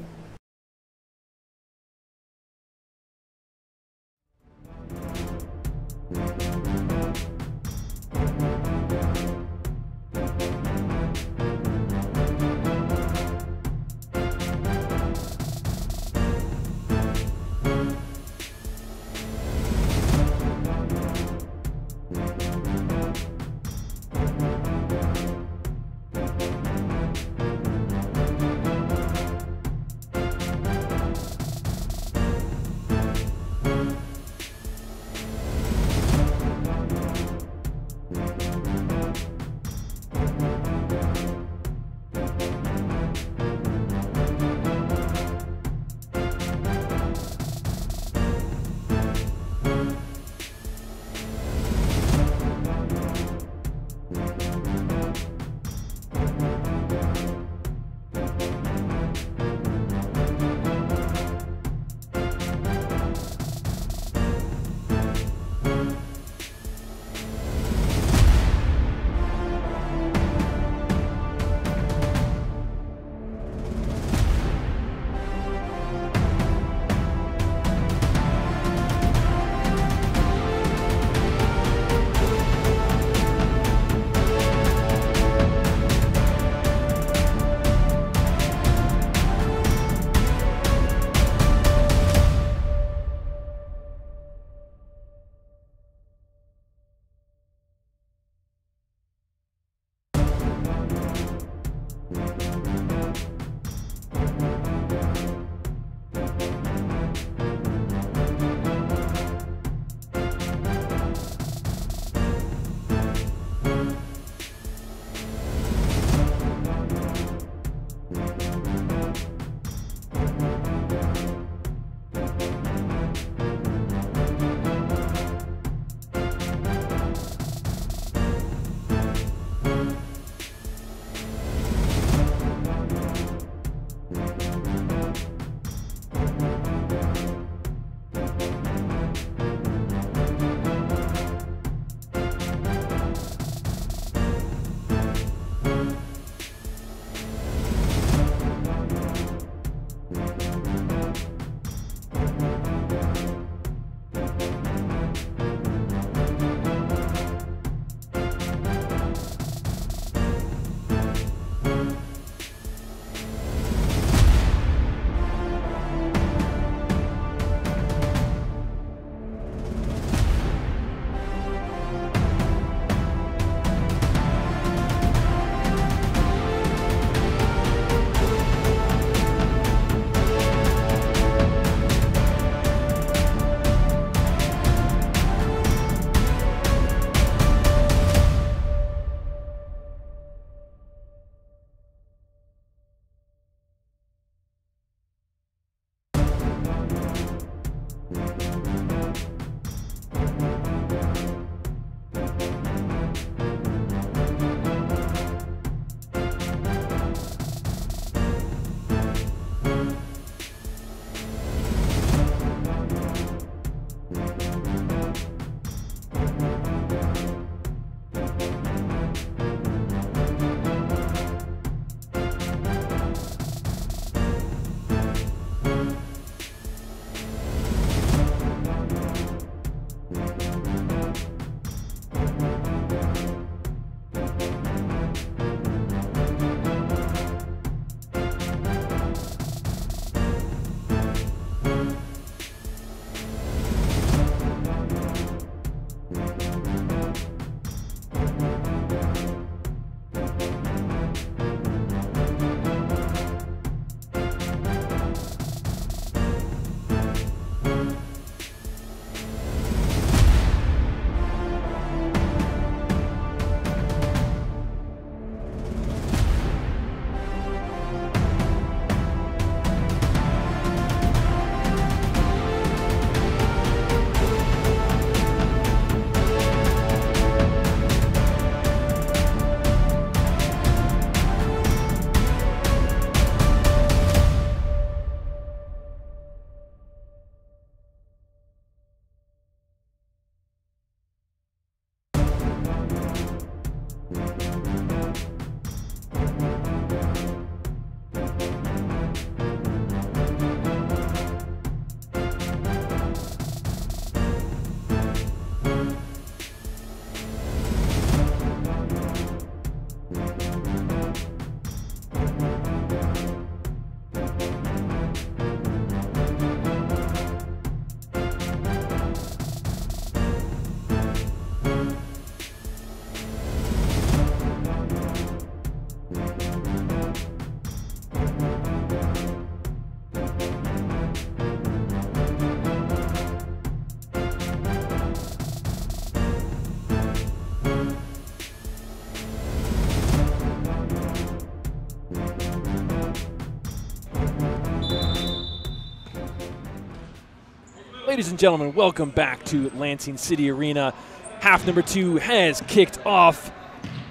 Ladies and gentlemen, welcome back to Lansing City Arena. Half number 2 has kicked off.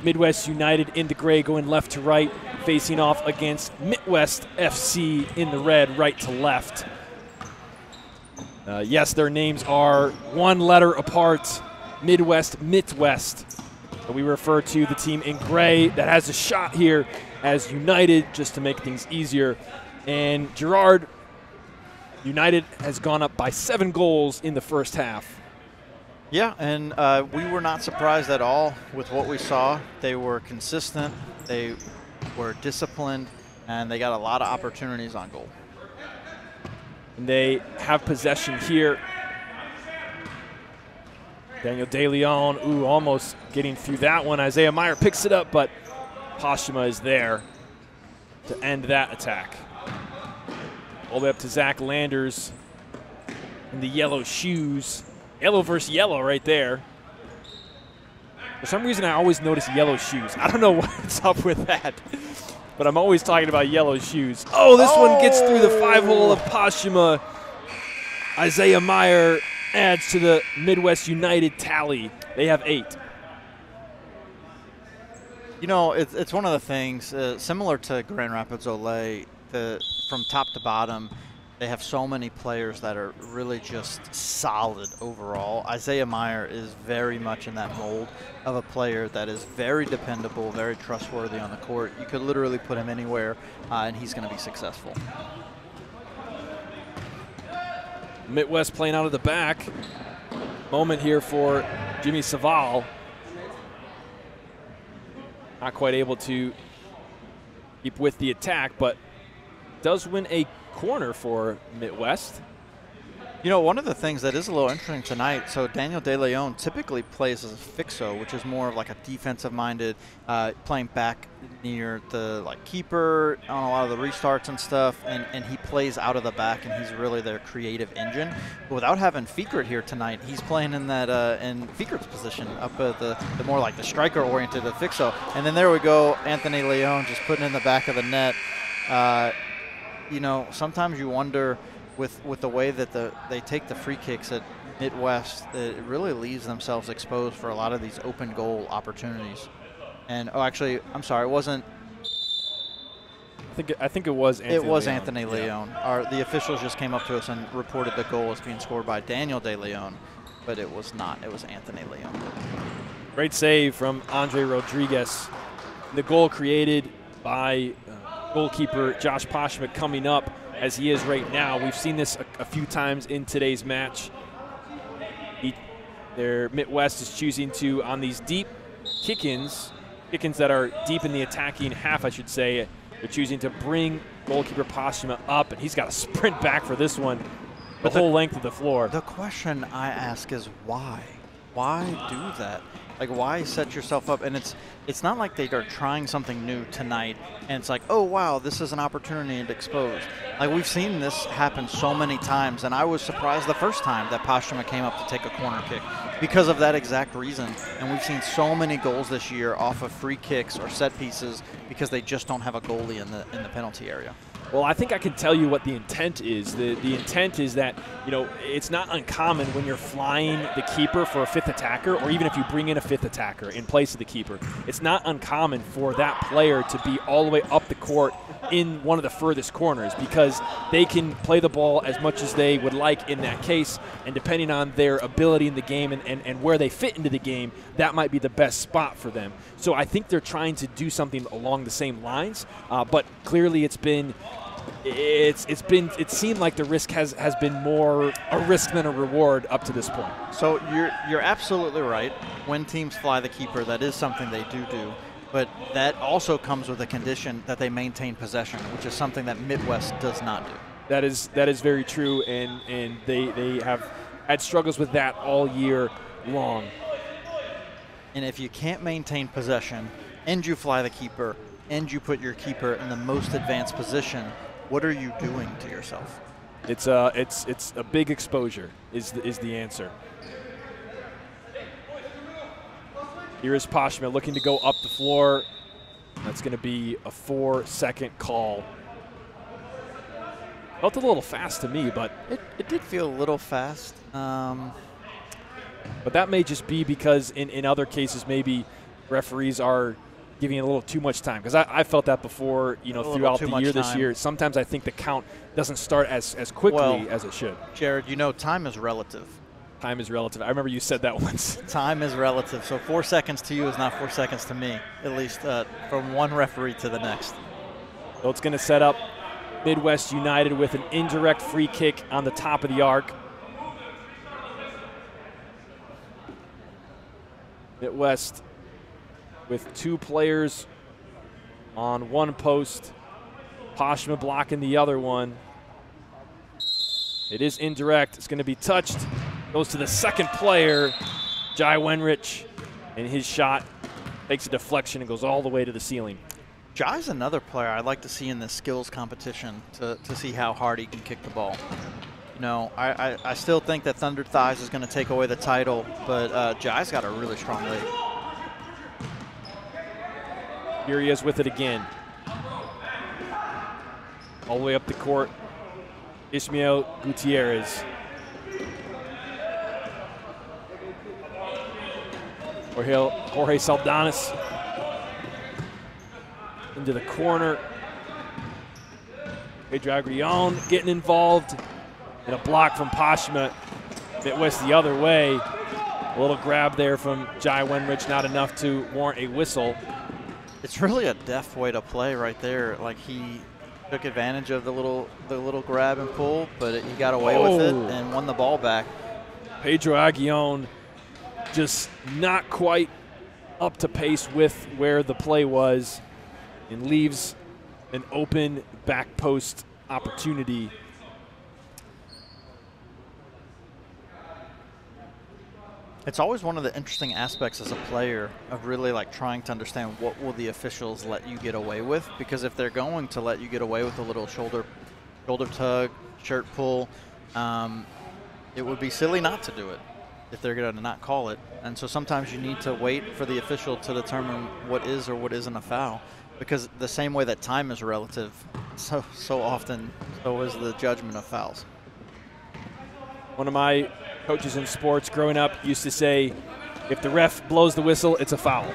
Midwest United in the gray going left to right, facing off against Mitwest FC in the red, right to left. Yes, their names are one letter apart, Midwest, Mitwest. But we refer to the team in gray that has a shot here as United, just to make things easier. And Gerard, United has gone up by 7 goals in the first half. Yeah, and we were not surprised at all with what we saw. They were consistent, they were disciplined, and they got a lot of opportunities on goal. And they have possession here. Daniel De Leon, almost getting through that one. Isaiah Meyer picks it up, but Postuma is there to end that attack. All the way up to Zach Landers in the yellow shoes. Yellow versus yellow right there. For some reason, I always notice yellow shoes. I don't know what's up with that, but I'm always talking about yellow shoes. Oh, this one gets through the 5-hole of Postuma. Isaiah Meyer adds to the Midwest United tally. They have 8. You know, it's one of the things, similar to Grand Rapids Olay, from top to bottom, they have so many players that are really just solid overall. Isaiah Meyer is very much in that mold of a player that is very dependable, very trustworthy on the court. You could literally put him anywhere, and he's going to be successful. Midwest playing out of the back. Moment here for Jimmy Saval. Not quite able to keep with the attack, but does win a corner for Midwest. You know, one of the things that is a little interesting tonight, so Daniel De Leon typically plays as a fixo, which is more of like a defensive-minded, playing back near the keeper on a lot of the restarts and stuff, and he plays out of the back, and he's really their creative engine. But without having Fiekert here tonight, he's playing in that in Fiekert's position, up at the more like the striker-oriented of fixo. And then there we go, Anthony Leon just putting in the back of the net. You know, sometimes you wonder with the way that they take the free kicks at Midwest, it really leaves themselves exposed for a lot of these open goal opportunities. And actually, I'm sorry, it wasn't. I think it was Anthony. It was Leon. Anthony Leon. The officials just came up to us and reported the goal as being scored by Daniel De Leon, but it was not. It was Anthony Leon. Great save from Andre Rodriguez. The goal created by goalkeeper Josh Postuma coming up as he is right now. We've seen this a few times in today's match. Their Midwest is choosing to, on these deep kick-ins that are deep in the attacking half, I should say, they're choosing to bring goalkeeper Postuma up, and he's got to sprint back for this one the whole length of the floor. The question I ask is why? Why do that? Like, why set yourself up? And it's not like they are trying something new tonight, and it's like, oh, wow, this is an opportunity to expose. Like, we've seen this happen so many times, and I was surprised the first time that Postuma came up to take a corner kick because of that exact reason. And we've seen so many goals this year off of free kicks or set pieces because they just don't have a goalie in the penalty area. Well, I think I can tell you what the intent is. The intent is that, you know, it's not uncommon when you're flying the keeper for a 5th attacker, or even if you bring in a 5th attacker in place of the keeper, it's not uncommon for that player to be all the way up the court in one of the furthest corners, because they can play the ball as much as they would like in that case, and depending on their ability in the game and where they fit into the game, that might be the best spot for them. So I think they're trying to do something along the same lines, but clearly it seemed like the risk has been more a risk than a reward up to this point. So you're absolutely right. When teams fly the keeper, that is something they do. But that also comes with a condition that they maintain possession, which is something that Midwest does not do. That is very true, and they have had struggles with that all year long. And if you can't maintain possession, and you fly the keeper, and you put your keeper in the most advanced position, what are you doing to yourself? It's a big exposure is the answer. Here is Postuma looking to go up the floor. That's going to be a 4-second call. Felt a little fast to me, but it did feel a little fast. But that may just be because in other cases maybe referees are giving it a little too much time. Because I felt that before, throughout the year this year. Sometimes I think the count doesn't start as quickly as it should. Jared, time is relative. Time is relative. I remember you said that once. Time is relative. So 4 seconds to you is not 4 seconds to me, at least from one referee to the next. So it's going to set up Midwest United with an indirect free kick on the top of the arc. Midwest with 2 players on one post. Poshma blocking the other one. It is indirect. It's going to be touched. Goes to the second player, Jai Wenrich, and his shot takes a deflection and goes all the way to the ceiling. Jai's another player I'd like to see in this skills competition to see how hard he can kick the ball. I still think that Thunder Thighs is going to take away the title, but Jai's got a really strong leg. Here he is with it again. All the way up the court, Ismael Gutierrez. Jorge Saldanis into the corner. Pedro Agrion getting involved. And a block from Poshma. Mitwest the other way. A little grab there from Jai Wenrich, not enough to warrant a whistle. It's really a deft way to play right there. Like he took advantage of the little grab and pull, but he got away with it and won the ball back. Pedro Aguillon just not quite up to pace with where the play was and leaves an open back post opportunity. It's always one of the interesting aspects as a player of really trying to understand what will the officials let you get away with, because if they're going to let you get away with a little shoulder tug, shirt pull, it would be silly not to do it if they're going to not call it. And so sometimes you need to wait for the official to determine what is or what isn't a foul, because the same way that time is relative, so often so is the judgment of fouls. One of my coaches in sports growing up used to say, if the ref blows the whistle, it's a foul.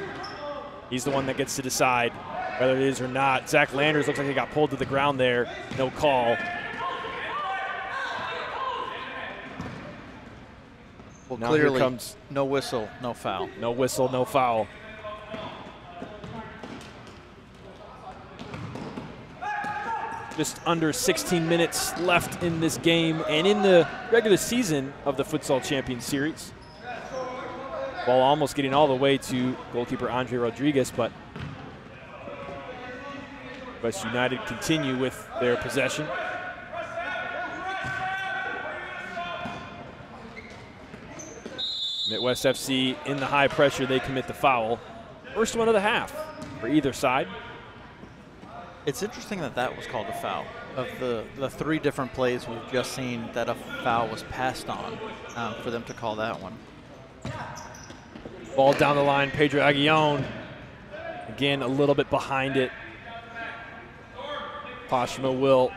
He's the one that gets to decide whether it is or not. Zach Landers looks like he got pulled to the ground there. No call. Well, now clearly, here comes no whistle, no foul. No whistle, no foul. Just under 16 minutes left in this game and in the regular season of the Futsal Champions Series. Ball almost getting all the way to goalkeeper Andre Rodriguez, but West United continue with their possession. Midwest FC in the high pressure, they commit the foul. First one of the half for either side. It's interesting that was called a foul. Of the 3 different plays we've just seen, that a foul was passed on for them to call that one. Ball down the line, Pedro Aguillon. Again, a little bit behind it. Poshma will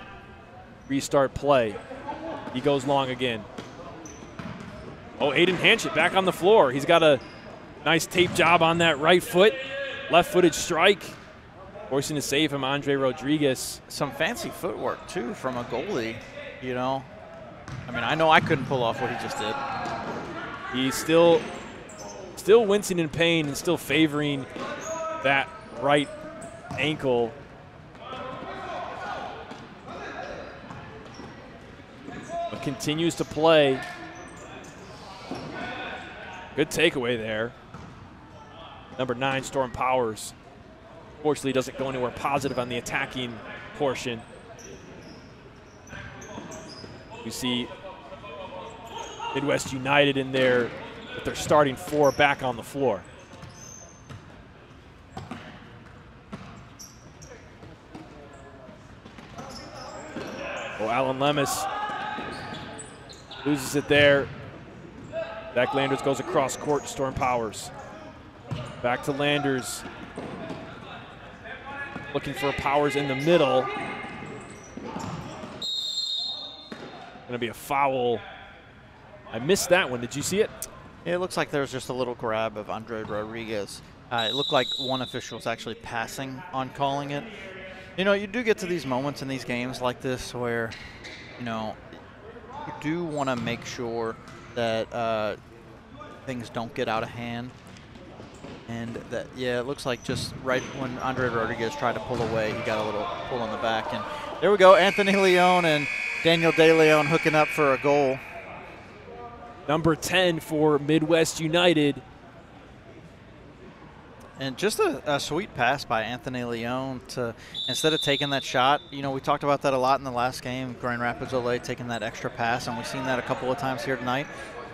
restart play. He goes long again. Oh, Aiden Hanchett back on the floor. He's got a nice tape job on that right foot. Left-footed strike. Forcing to save him, Andre Rodriguez. Some fancy footwork, too, from a goalie, I mean, I know I couldn't pull off what he just did. He's still wincing in pain and still favoring that right ankle. But continues to play. Good takeaway there. Number 9, Storm Powers. Fortunately, doesn't go anywhere positive on the attacking portion. You see Midwest United in there with their starting 4 back on the floor. Oh, Alan Lemus loses it there. Zach Landers goes across court to Storm Powers. Back to Landers. Looking for Powers in the middle. Going to be a foul. I missed that one. Did you see it? Yeah, it looks like there was just a little grab of Andre Rodriguez. It looked like one official was actually passing on calling it. You know, you do get to these moments in these games like this where, you know, you do want to make sure that things don't get out of hand. And that, yeah, it looks like just right when Andre Rodriguez tried to pull away, he got a little pull in the back. And there we go, Anthony Leon and Daniel De Leon hooking up for a goal. Number 10 for Midwest United. And just a sweet pass by Anthony Leon to, instead of taking that shot, you know, we talked about that a lot in the last game, Grand Rapids Olay taking that extra pass, and we've seen that a couple of times here tonight.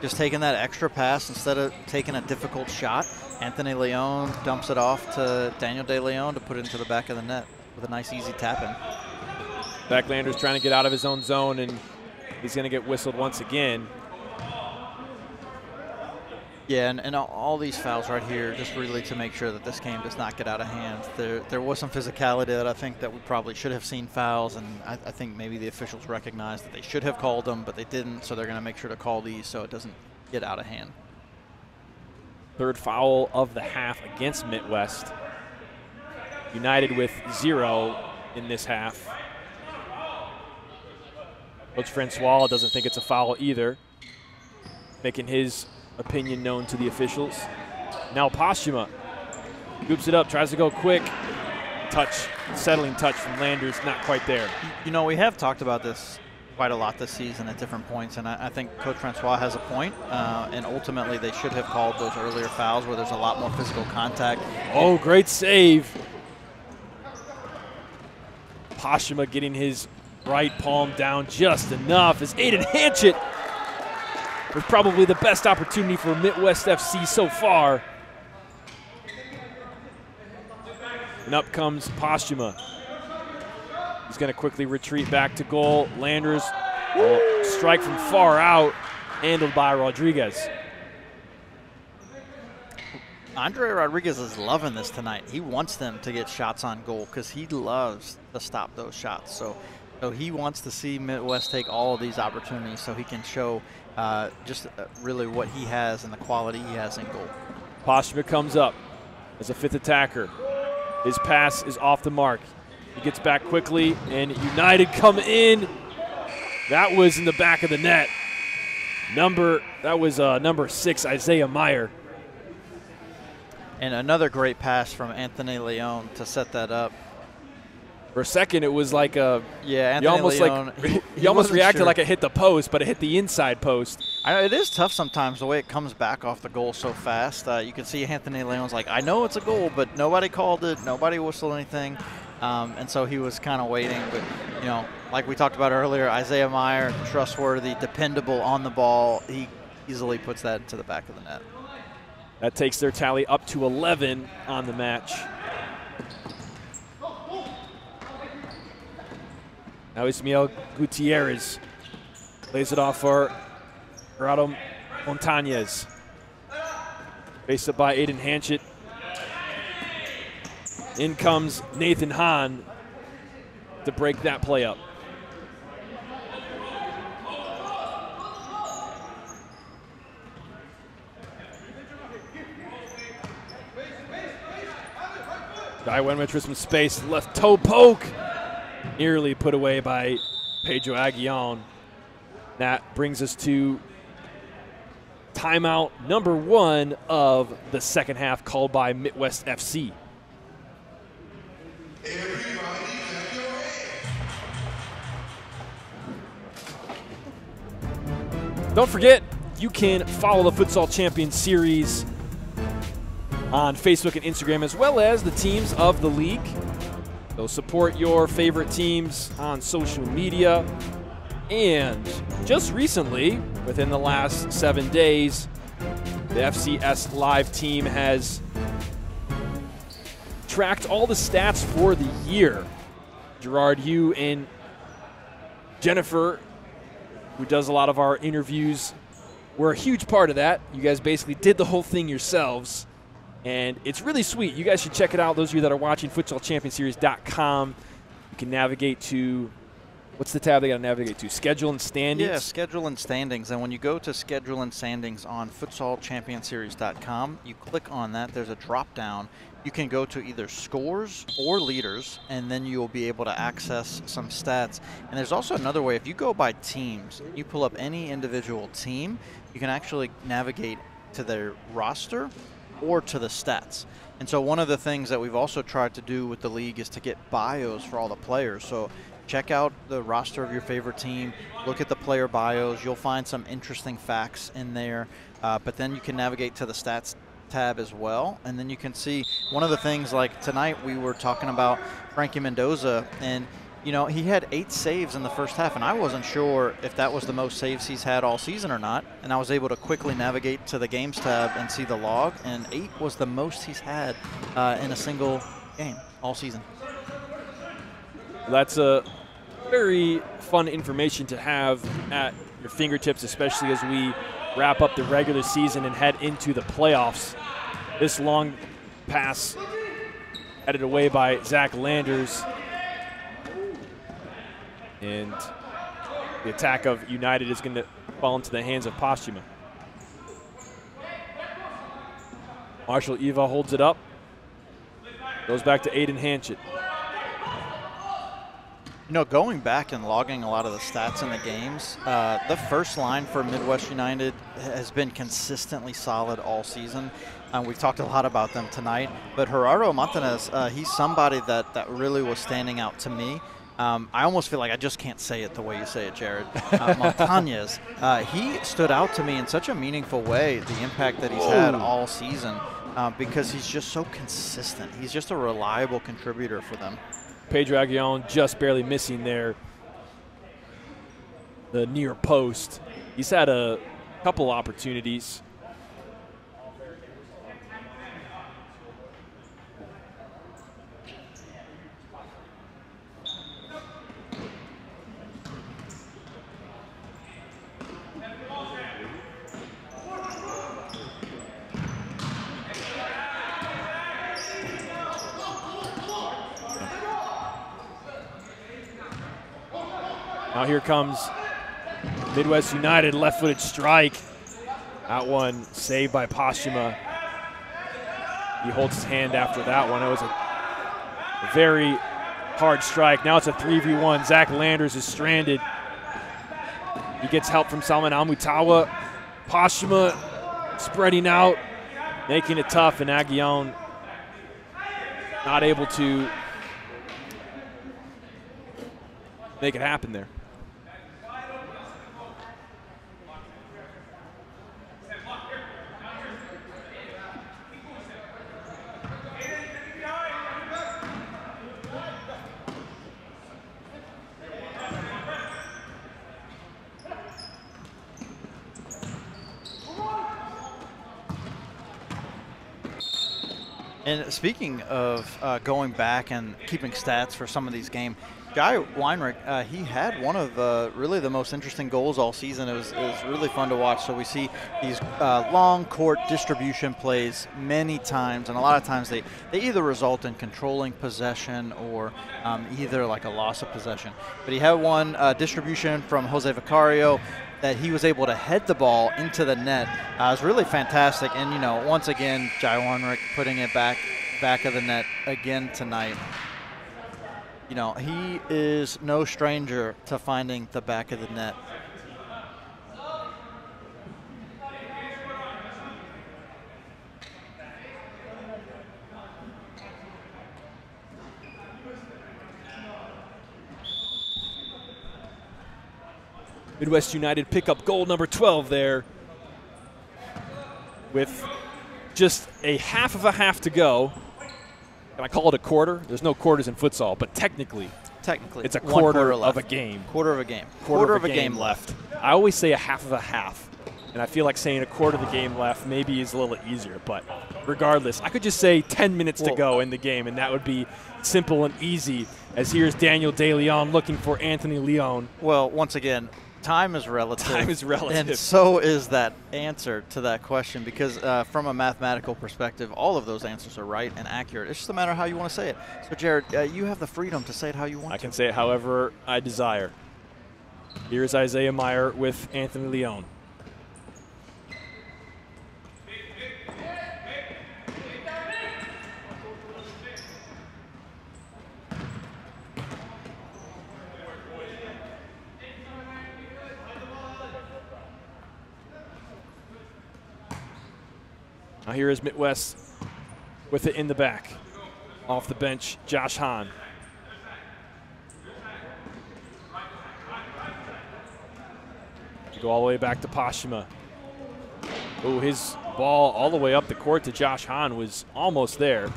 Just taking that extra pass instead of taking a difficult shot, Anthony Leon dumps it off to Daniel De Leon to put it into the back of the net with a nice easy tap-in. Backlander's trying to get out of his own zone, and he's going to get whistled once again. Yeah, and all these fouls right here just really to make sure that this game does not get out of hand. There was some physicality that I think that we probably should have seen fouls, and I think maybe the officials recognized that they should have called them, but they didn't, so they're going to make sure to call these so it doesn't get out of hand. Third foul of the half against Midwest. United with 0 in this half. Coach Francois doesn't think it's a foul either, making his opinion known to the officials. Now Postuma scoops it up, tries to go quick. Touch, settling touch from Landers, not quite there. You know, we have talked about this quite a lot this season at different points, and I think Coach Francois has a point, and ultimately they should have called those earlier fouls where there's a lot more physical contact. Oh, great save. Postuma getting his right palm down just enough as Aiden Hanchett was probably the best opportunity for Midwest FC so far. And up comes Postuma. He's going to quickly retreat back to goal. Landers will strike from far out, handled by Rodriguez. Andre Rodriguez is loving this tonight. He wants them to get shots on goal because he loves to stop those shots. So he wants to see Midwest take all of these opportunities so he can show just really what he has and the quality he has in goal. Postuma comes up as a fifth attacker. His pass is off the mark. He gets back quickly, and United come in. That was in the back of the net. That was number 6, Isaiah Meyer. And another great pass from Anthony Leon to set that up. For a second, it was like a Anthony Leon, he almost reacted like it hit the post, but it hit the inside post. It is tough sometimes the way it comes back off the goal so fast. You can see Anthony Leon's like, I know it's a goal, but nobody called it, nobody whistled anything, and so he was kind of waiting. But you know, like we talked about earlier, Isaiah Meyer, trustworthy, dependable on the ball. He easily puts that into the back of the net. That takes their tally up to 11 on the match. Now Ismael Gutierrez lays it off for Gerardo Montañez. Faced up by Aiden Hanchett. In comes Nathan Hahn to break that play up. Guy Wenrich with some space, left toe poke. Nearly put away by Pedro Aguillon. That brings us to timeout number 1 of the second half, called by Midwest FC. Don't forget, you can follow the Futsal Champions Series on Facebook and Instagram, as well as the teams of the league. So support your favorite teams on social media. And just recently, within the last 7 days, the FCS Live team has tracked all the stats for the year. Gerard, you and Jennifer, who does a lot of our interviews, were a huge part of that. You guys basically did the whole thing yourselves. And it's really sweet. You guys should check it out. Those of you that are watching, futsalchampionseries.com. You can navigate to What's the tab they got to navigate to? Schedule and standings? Yeah, schedule and standings. And when you go to schedule and standings on futsalchampionseries.com, you click on that. There's a drop down. You can go to either scores or leaders, and then you'll be able to access some stats. And there's also another way. If you go by teams, you pull up any individual team, you can actually navigate to their roster or to the stats. And so one of the things that we've also tried to do with the league is to get bios for all the players. So check out the roster of your favorite team, look at the player bios. You'll find some interesting facts in there, but then you can navigate to the stats tab as well, and then you can see one of the things. Like tonight we were talking about Frankie Mendoza, and you know, he had 8 saves in the first half, and I wasn't sure if that was the most saves he's had all season or not, and I was able to quickly navigate to the games tab and see the log, and 8 was the most he's had in a single game all season. That's a very fun information to have at your fingertips, especially as we wrap up the regular season and head into the playoffs. This long pass headed away by Zach Landers. And the attack of United is going to fall into the hands of Postuma. Marshall Eva holds it up. Goes back to Aiden Hanchett. You know, going back and logging a lot of the stats in the games, the first line for Midwest United has been consistently solid all season. We've talked a lot about them tonight, but Gerardo Montanez, he's somebody that really was standing out to me. I almost feel like I just can't say it the way you say it, Jared. Montañez, he stood out to me in such a meaningful way, the impact that he's had all season, because he's just so consistent. He's just a reliable contributor for them. Pedro Aguillon just barely missing there. The near post. He's had a couple opportunities. Now here comes Midwest United, left-footed strike. That one saved by Postuma. He holds his hand after that one. It was a very hard strike. Now it's a 3v1. Zach Landers is stranded. He gets help from Salman Amutawa. Postuma spreading out, making it tough, and Aguillon not able to make it happen there. And speaking of going back and keeping stats for some of these games, Guy Weinrich, he had one of really the most interesting goals all season. It was really fun to watch. So we see these long court distribution plays many times, and a lot of times they either result in controlling possession or either like a loss of possession. But he had one distribution from Jose Vicario that he was able to head the ball into the net. It was really fantastic. And, you know, once again, Jai Wanrick putting it back of the net again tonight. You know, he is no stranger to finding the back of the net. Midwest United pick up goal number 12 there with just a half of a half to go. Can I call it a quarter? There's no quarters in futsal, but technically it's a quarter of a game. Quarter of a game. Quarter of a game left. I always say a half of a half, and I feel like saying a quarter of the game left maybe is a little easier, but regardless, I could just say 10 minutes to go in the game, and that would be simple and easy, as here's Daniel De Leon looking for Anthony Leon. Well, once again, time is relative. Time is relative. And so is that answer to that question, because from a mathematical perspective, all of those answers are right and accurate. It's just a matter of how you want to say it. So, Jared, you have the freedom to say it how you want to. I can say it however I desire. Here's Isaiah Meyer with Anthony Leone. Now here is Mitwest with it in the back. Off the bench, Josh Hahn. Go all the way back to Pashima. Oh, his ball all the way up the court to Josh Hahn was almost there.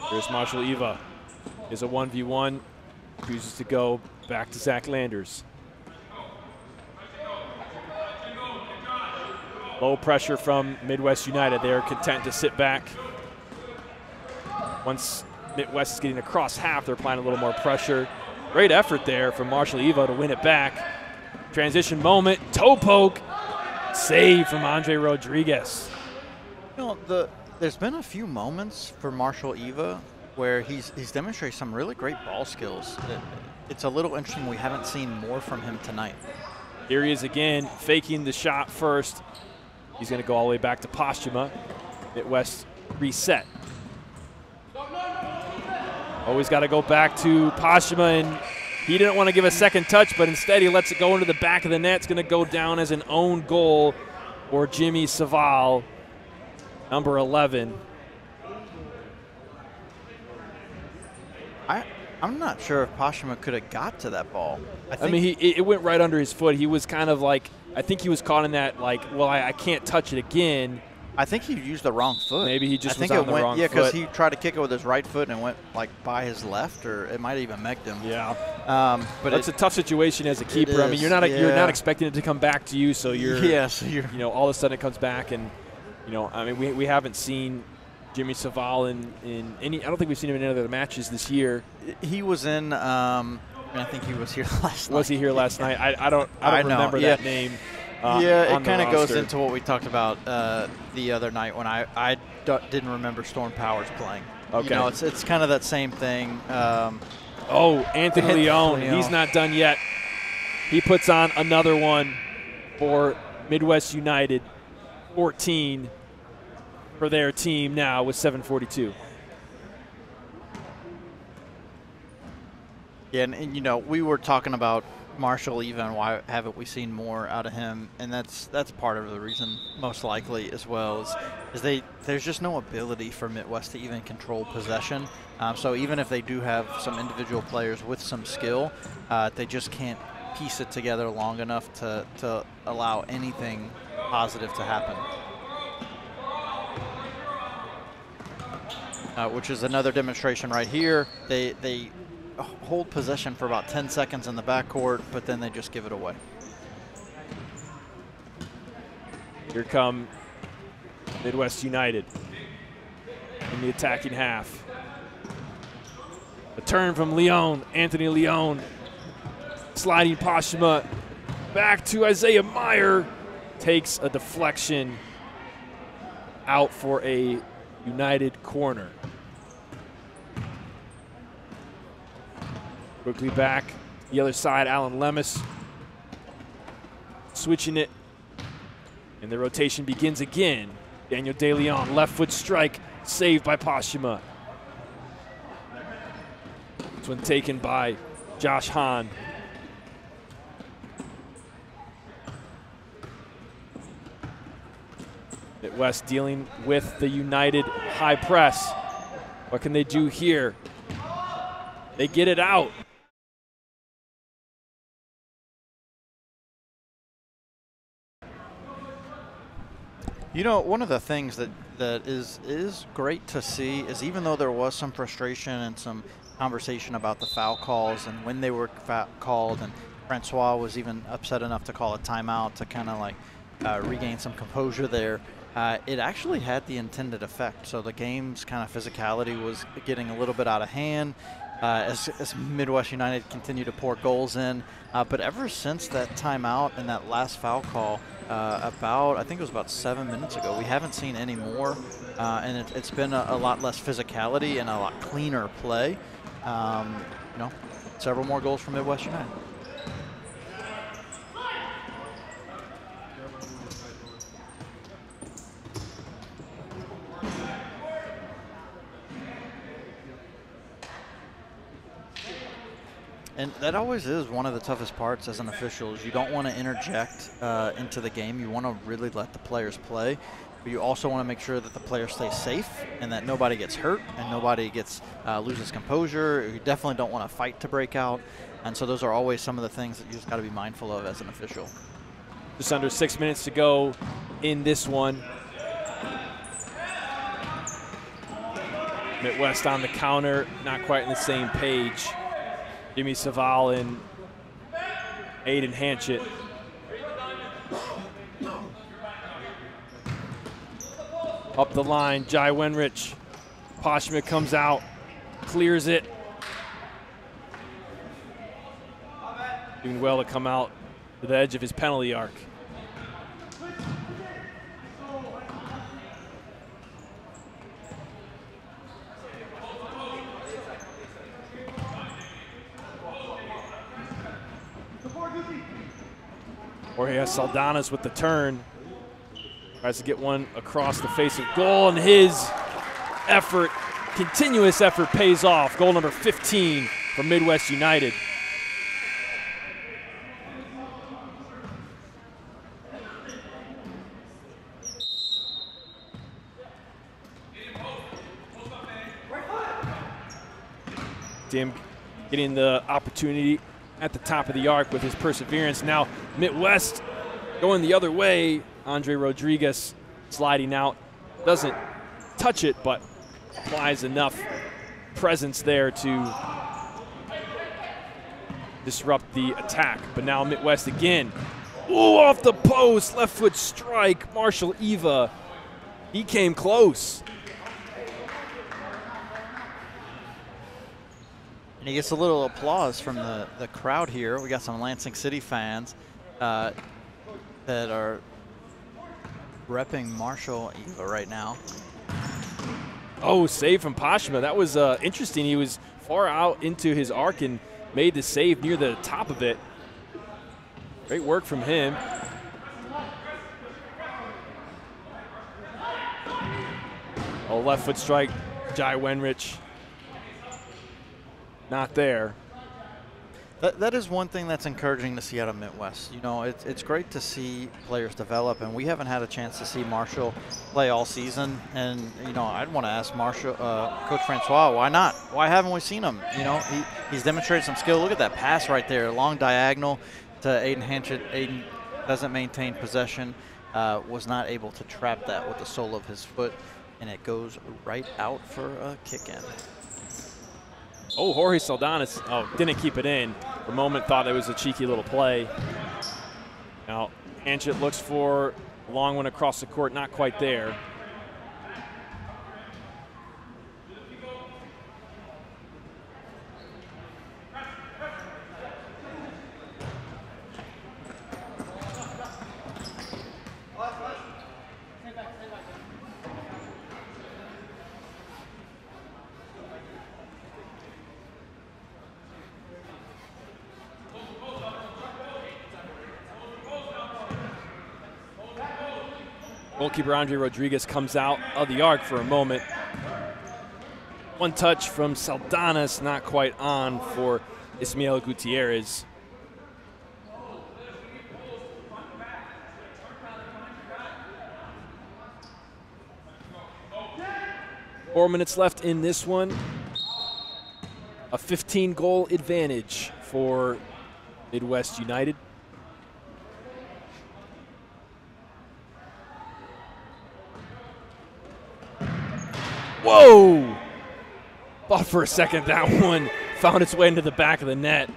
Here's Marshall Eva. Is a 1v1. Chooses to go back to Zach Landers. Low pressure from Midwest United. They are content to sit back. Once Midwest is getting across half, they're applying a little more pressure. Great effort there from Marshall Evo to win it back. Transition moment, toe poke, save from Andre Rodriguez. You know, there's been a few moments for Marshall Eva where he's demonstrated some really great ball skills. It's a little interesting we haven't seen more from him tonight. Here he is again, faking the shot first. He's going to go all the way back to Postuma. Midwest reset. Always got to go back to Pashima, and he didn't want to give a second touch, but instead he lets it go into the back of the net. It's going to go down as an own goal for Jimmy Saval, number 11. I'm not sure if Pashima could have got to that ball. I mean, it went right under his foot. He was kind of like, I think he was caught in that, like, well, I can't touch it again. I think he used the wrong foot. Maybe he just was on the wrong foot. Yeah, because he tried to kick it with his right foot and it went like by his left, or it might have even megged him. Yeah, but that's a tough situation as a keeper. I mean, you're not expecting it to come back to you, so you're you know, all of a sudden it comes back, and you know, I mean, we haven't seen Jimmy Saval in any. I don't think we've seen him in any other matches this year. He was in. I think he was here last night. Was he here last night? I don't remember that name. Yeah, it kind of goes into what we talked about the other night when I didn't remember Storm Powers playing. Okay. You know, it's kind of that same thing. Anthony Leone. He's not done yet. He puts on another one for Midwest United. 14 for their team now with 7:42. Yeah, and you know, we were talking about Marshall even, why haven't we seen more out of him? And that's part of the reason, most likely, as well, is there's just no ability for Midwest to even control possession. So even if they do have some individual players with some skill, they just can't piece it together long enough to allow anything positive to happen. Which is another demonstration right here. They hold possession for about 10 seconds in the backcourt, but then they just give it away. Here come Midwest United in the attacking half. A turn from Leone, Anthony Leone, sliding Pashima back to Isaiah Meyer, takes a deflection out for a United corner. Quickly back, the other side, Alan Lemus switching it, and the rotation begins again. Daniel De Leon, left foot strike, saved by Pashima. This one taken by Josh Hahn. Midwest dealing with the United high press. What can they do here? They get it out. You know, one of the things that is great to see is, even though there was some frustration and some conversation about the foul calls and when they were called, and Francois was even upset enough to call a timeout to kind of like regain some composure there, it actually had the intended effect. So the game's kind of physicality was getting a little bit out of hand, as Midwest United continue to pour goals in. But ever since that timeout and that last foul call, I think it was about 7 minutes ago, we haven't seen any more, and it's been a lot less physicality and a lot cleaner play. Several more goals from Midwest United. And that always is one of the toughest parts as an official, is you don't want to interject into the game. You want to really let the players play, but you also want to make sure that the players stay safe and that nobody gets hurt and nobody loses composure. You definitely don't want to fight to break out. And so those are always some of the things that you just got to be mindful of as an official. Just under 6 minutes to go in this one. Mitwest on the counter, not quite on the same page. Jimmy Saval and Aiden Hanchett. Up the line, Jai Wenrich. Poshma comes out, clears it. Doing well to come out to the edge of his penalty arc. Jorge Saldanas with the turn. Tries to get one across the face of goal, and his effort, continuous effort, pays off. Goal number 15 for Midwest United. Dim getting the opportunity at the top of the arc with his perseverance. Now Mitwest going the other way. Andre Rodriguez sliding out. Doesn't touch it, but applies enough presence there to disrupt the attack. But now Mitwest again. Ooh, off the post, left foot strike. Marshall Eva, he came close. And he gets a little applause from the crowd here. We got some Lansing City fans that are repping Marshall Eva right now. Oh, save from Poshma. That was interesting. He was far out into his arc and made the save near the top of it. Great work from him. Oh, left foot strike, Jai Wenrich. Not there. That is one thing that's encouraging to see out of Midwest. You know, it's great to see players develop, and we haven't had a chance to see Marshall play all season. And, you know, I'd want to ask Marshall, Coach Francois, why not? Why haven't we seen him? You know, he's demonstrated some skill. Look at that pass right there, long diagonal to Aiden Hanchett. Aiden doesn't maintain possession, was not able to trap that with the sole of his foot, and it goes right out for a kick-in. Oh, Jorge Saldanas, didn't keep it in. For a moment thought it was a cheeky little play. Now, Hanchett looks for a long one across the court, not quite there. Goalkeeper Andre Rodriguez comes out of the arc for a moment. One touch from Saldanas, not quite on for Ismael Gutierrez. Four minutes left in this one. A 15-goal advantage for Midwest United. Whoa! Thought for a second that one found its way into the back of the net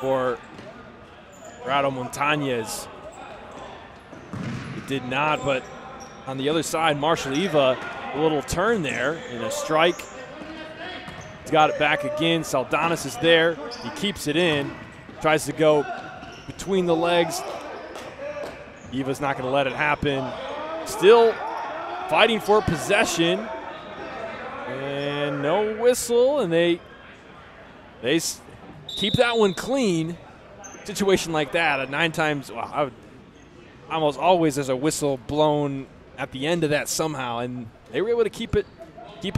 for Rado Montañez. It did not, but on the other side, Marshall Eva, a little turn there and a strike got it back again. Saldanis is there. He keeps it in. Tries to go between the legs. Eva's not going to let it happen. Still fighting for possession. And no whistle, and they keep that one clean. Situation like that, 9 times, well, almost always there's a whistle blown at the end of that somehow, and they were able to keep it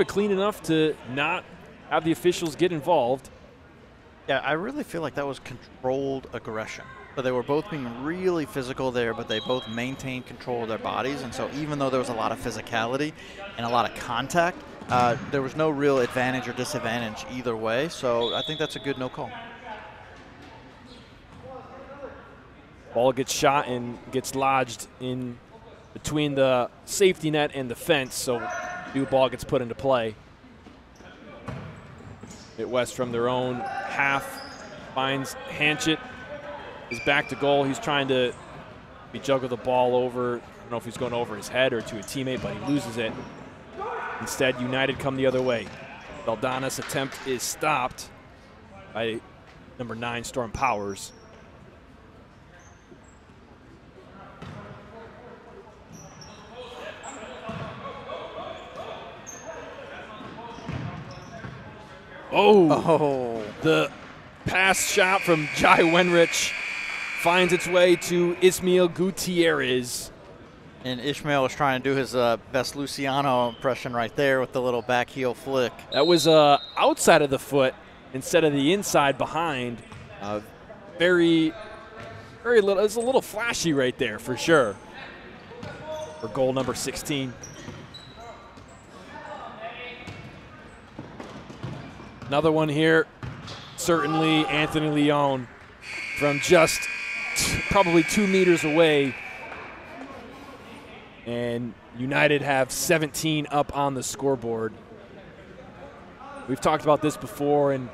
clean enough to not have the officials get involved. Yeah, I really feel like that was controlled aggression. So they were both being really physical there, but they both maintained control of their bodies. And so even though there was a lot of physicality and a lot of contact, there was no real advantage or disadvantage either way. So I think that's a good no call. Ball gets shot and gets lodged in between the safety net and the fence, so new ball gets put into play. Mitwest from their own half finds Hanchett. Is back to goal. He's trying to juggle the ball over. I don't know if he's going over his head or to a teammate, but he loses it. Instead, United come the other way. Saldanis' attempt is stopped by number 9, Storm Powers. Oh, the pass shot from Jai Wenrich finds its way to Ismael Gutierrez. And Ishmael was trying to do his best Luciano impression right there with the little back heel flick. That was outside of the foot instead of the inside behind. Very little. It's a little flashy right there for sure. For goal number 16. Another one here, certainly Anthony Leon from just probably 2 meters away. And United have 17 up on the scoreboard. We've talked about this before and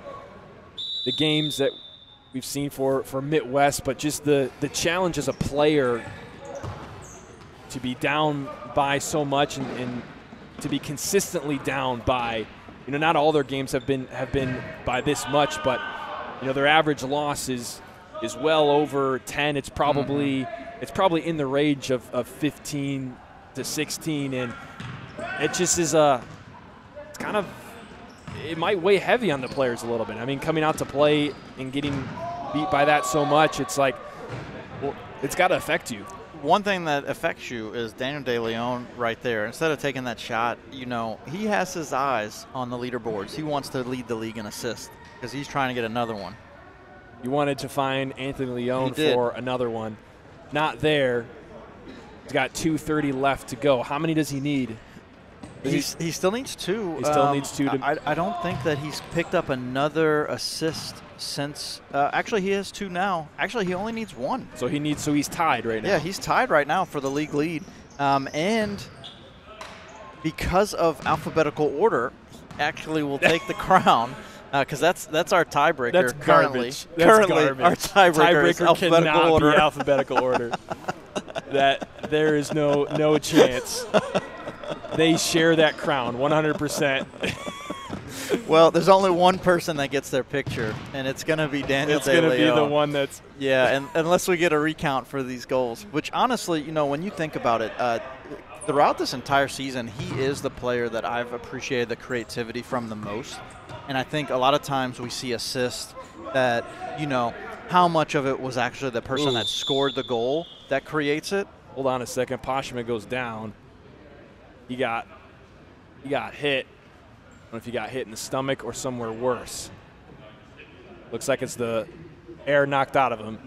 the games that we've seen for Mitwest, but just the challenge as a player to be down by so much and to be consistently down by, you know, not all their games have been by this much, but you know, their average loss is well over 10. It's probably in the range of 15 to 16, and it just is it's kind of, it might weigh heavy on the players a little bit. I mean, coming out to play and getting beat by that so much, it's like, well, it's got to affect you. One thing that affects you is Daniel De Leon right there. Instead of taking that shot, you know, he has his eyes on the leaderboards. He wants to lead the league in assists because he's trying to get another one. You wanted to find Anthony Leon for another one. Not there. He's got 2:30 left to go. How many does he need? He still needs 2. He still needs 2. I don't think that he's picked up another assist since. Actually, he has 2 now. Actually, he only needs 1. So he's tied right now. Yeah, he's tied right now for the league lead. And because of alphabetical order, he actually will take the crown. Because that's our tiebreaker. That's currently. Garbage. That's garbage. Our tiebreaker is alphabetical cannot order. Be alphabetical order. That there is no chance. They share that crown 100%. Well, there's only one person that gets their picture, and it's going to be Daniel De Leon. It's going to be the one that's. Yeah, and unless we get a recount for these goals, which honestly, you know, when you think about it, throughout this entire season, he is the player that I've appreciated the creativity from the most. And I think a lot of times we see assists that, you know, how much of it was actually the person that scored the goal that creates it. Hold on a second. Poshman goes down. He got hit. I don't know if he got hit in the stomach or somewhere worse. Looks like it's the air knocked out of him.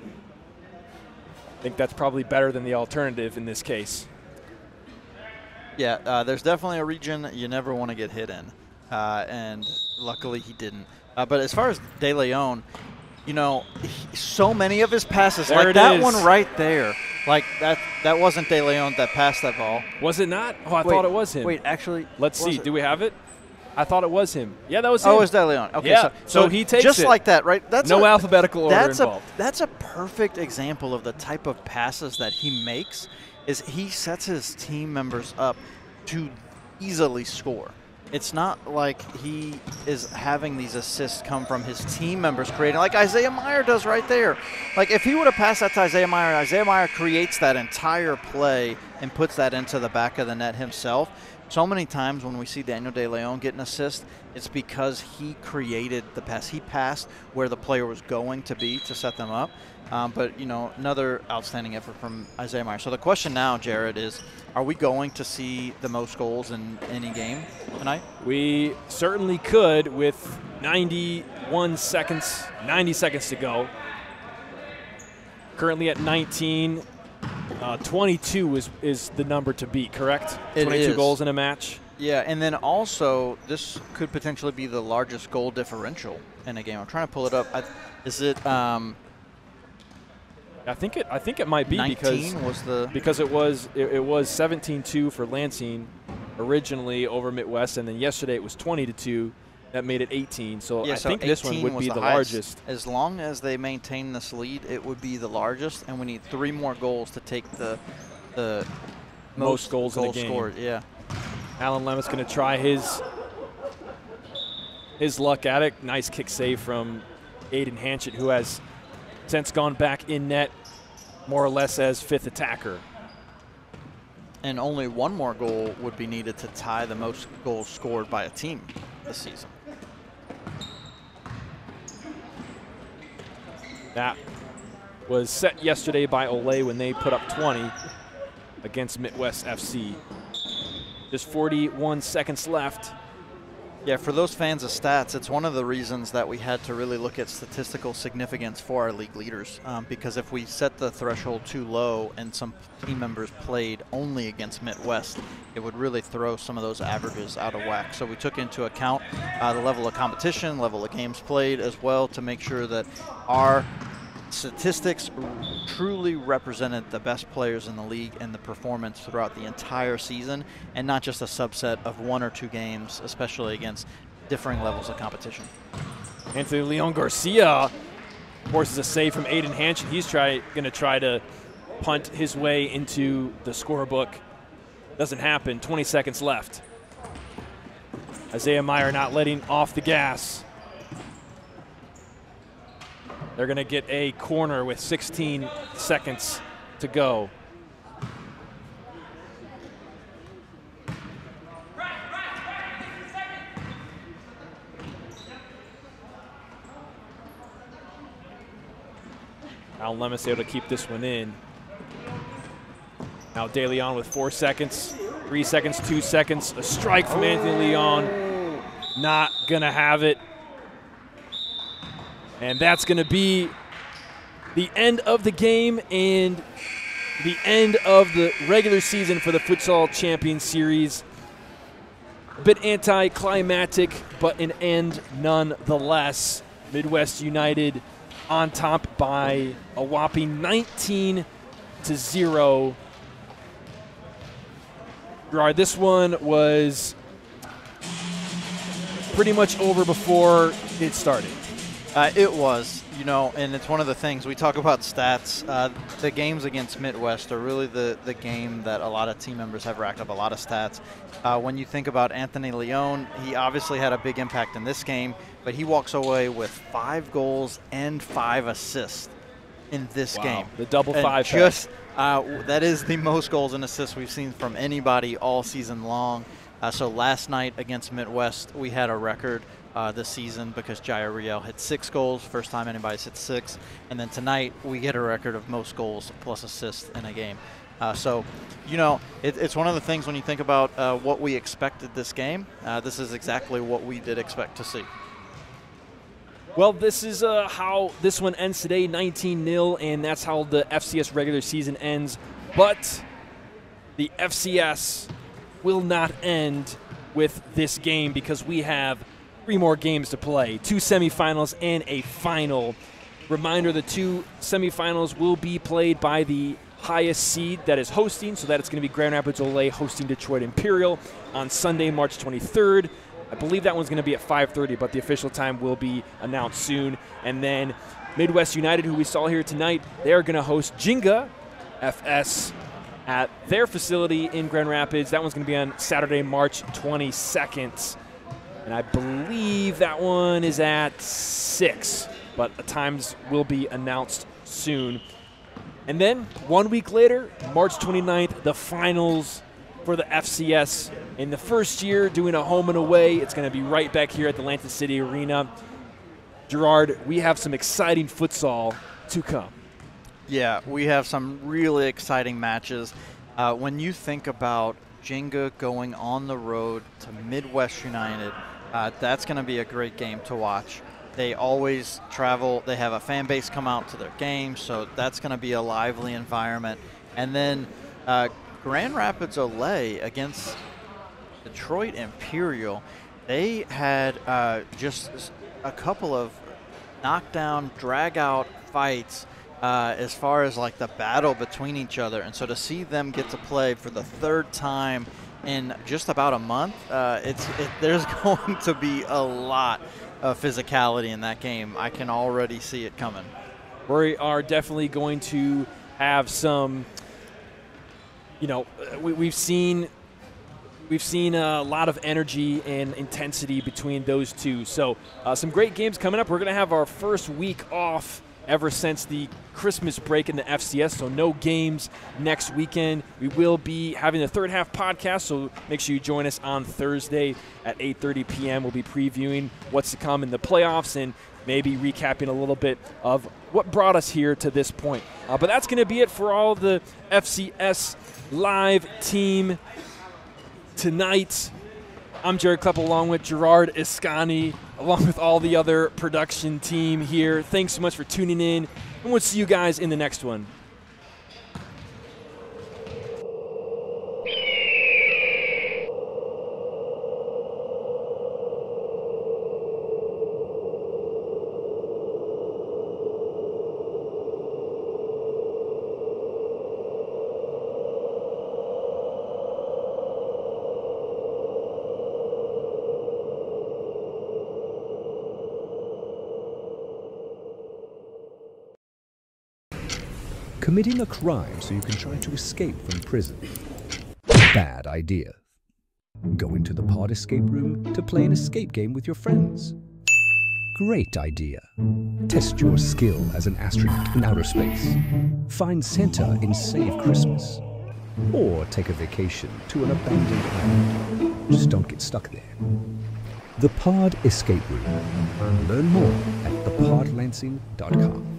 I think that's probably better than the alternative in this case. Yeah, there's definitely a region you never want to get hit in. And luckily he didn't. But as far as De Leon, you know, so many of his passes, there like that is. One right there, like that wasn't De Leon that passed that ball. Was it not? Oh, I thought it was him. Wait, actually. Let's see. Do we have it? I thought it was him. Yeah, that was him. Oh, it was De Leon. Okay, yeah. So he takes just it. like that, right? That's no alphabetical order involved. That's a perfect example of the type of passes that he makes. Is he sets his team members up to easily score. it's not like he is having these assists come from his team members creating, like Isaiah Meyer does right there. Like, if he would have passed that to Isaiah Meyer creates that entire play and puts that into the back of the net himself. So many times when we see Daniel De Leon get an assist, it's because he created the pass. He passed where the player was going to be to set them up. But, you know, another outstanding effort from Isaiah Meyer. So the question now, Jared, is are we going to see the most goals in any game tonight? We certainly could with 90 seconds to go. Currently at 19. 22 is the number to beat, correct? It 22 is. goals in a match. Yeah, and then also this could potentially be the largest goal differential in a game. I'm trying to pull it up. Is it? I think it might be 19 because it was 17-2 for Lansing originally over Mitwest, and then yesterday it was 20-2. That made it 18. So yeah, I think this one would be the largest. As long as they maintain this lead, it would be the largest, and we need 3 more goals to take the most goals in a game. Scored. Yeah. Alan Lemus going to try his luck at it. Nice kick save from Aiden Hanchett, who has since gone back in net more or less as 5th attacker. And only 1 more goal would be needed to tie the most goals scored by a team this season. That was set yesterday by Olay when they put up 20 against Mitwest FC. Just 41 seconds left. Yeah, for those fans of stats, it's one of the reasons that we had to really look at statistical significance for our league leaders. Because if we set the threshold too low and some team members played only against Mitwest, it would really throw some of those averages out of whack. So we took into account the level of competition, level of games played as well, to make sure that our statistics truly represented the best players in the league and the performance throughout the entire season, and not just a subset of 1 or 2 games, especially against differing levels of competition. Anthony Leon Garcia forces a save from Aiden Hanchett. He's going to try to punt his way into the scorebook. Doesn't happen. 20 seconds left. Isaiah Meyer not letting off the gas. They're going to get a corner with 16 seconds to go. Al Lemus able to keep this one in. Now De Leon with 4 seconds, 3 seconds, 2 seconds. A strike from Anthony Leon. Not going to have it. And that's going to be the end of the game and the end of the regular season for the Futsal Champions Series. A bit anticlimactic, but an end nonetheless. Midwest United on top by a whopping 19-0. Gerard, this one was pretty much over before it started. It was, you know, and it's one of the things we talk about stats. The games against Midwest are really the game that a lot of team members have racked up a lot of stats. When you think about Anthony Leon, he obviously had a big impact in this game, but he walks away with 5 goals and 5 assists in this game. The double 5. Just that is the most goals and assists we've seen from anybody all season long. So last night against Midwest, we had a record this season because Jair Riel hit 6 goals, first time anybody's hit 6. And then tonight we get a record of most goals plus assists in a game. So, you know, it's one of the things when you think about what we expected this game, this is exactly what we did expect to see. Well, this is how this one ends today, 19-0, and that's how the FCS regular season ends. But the FCS will not end with this game because we have 3 more games to play, 2 semifinals and a final. Reminder, the 2 semifinals will be played by the highest seed that is hosting, so that it's going to be Grand Rapids Olay hosting Detroit Imperial on Sunday, March 23rd. I believe that one's going to be at 5:30, but the official time will be announced soon. And then Midwest United, who we saw here tonight, they are going to host Jinga FS at their facility in Grand Rapids. That one's going to be on Saturday, March 22nd. and I believe that one is at 6, but the times will be announced soon. And then 1 week later, March 29th, the finals for the FCS. In the first year, doing a home and away, it's going to be right back here at the Lansing City Arena. Gerard, we have some exciting futsal to come. Yeah, we have some really exciting matches. When you think about Jenga going on the road to Mitwest United, that's going to be a great game to watch. They always travel. They have a fan base come out to their games, so that's going to be a lively environment. And then Grand Rapids Olay against Detroit Imperial, they had just a couple of knockdown, drag-out fights as far as like the battle between each other. And so to see them get to play for the 3rd time in just about a month, there's going to be a lot of physicality in that game. I can already see it coming. We are definitely going to have some, we've seen a lot of energy and intensity between those two. So some great games coming up. We're going to have our first week off ever since the Christmas break in the FCS, so no games next weekend. We will be having the third half podcast, so make sure you join us on Thursday at 8:30 p.m. We'll be previewing what's to come in the playoffs and maybe recapping a little bit of what brought us here to this point. But that's going to be it for all the FCS live team tonight. I'm Jared Klepp along with Gerard Iscani, along with all the other production team here. Thanks so much for tuning in, and we'll see you guys in the next one. Committing a crime so you can try to escape from prison. Bad idea. Going to the pod escape room to play an escape game with your friends. Great idea. Test your skill as an astronaut in outer space. Find Santa in Save Christmas. Or take a vacation to an abandoned island. Just don't get stuck there. The Pod Escape Room. Learn more at thepodlansing.com.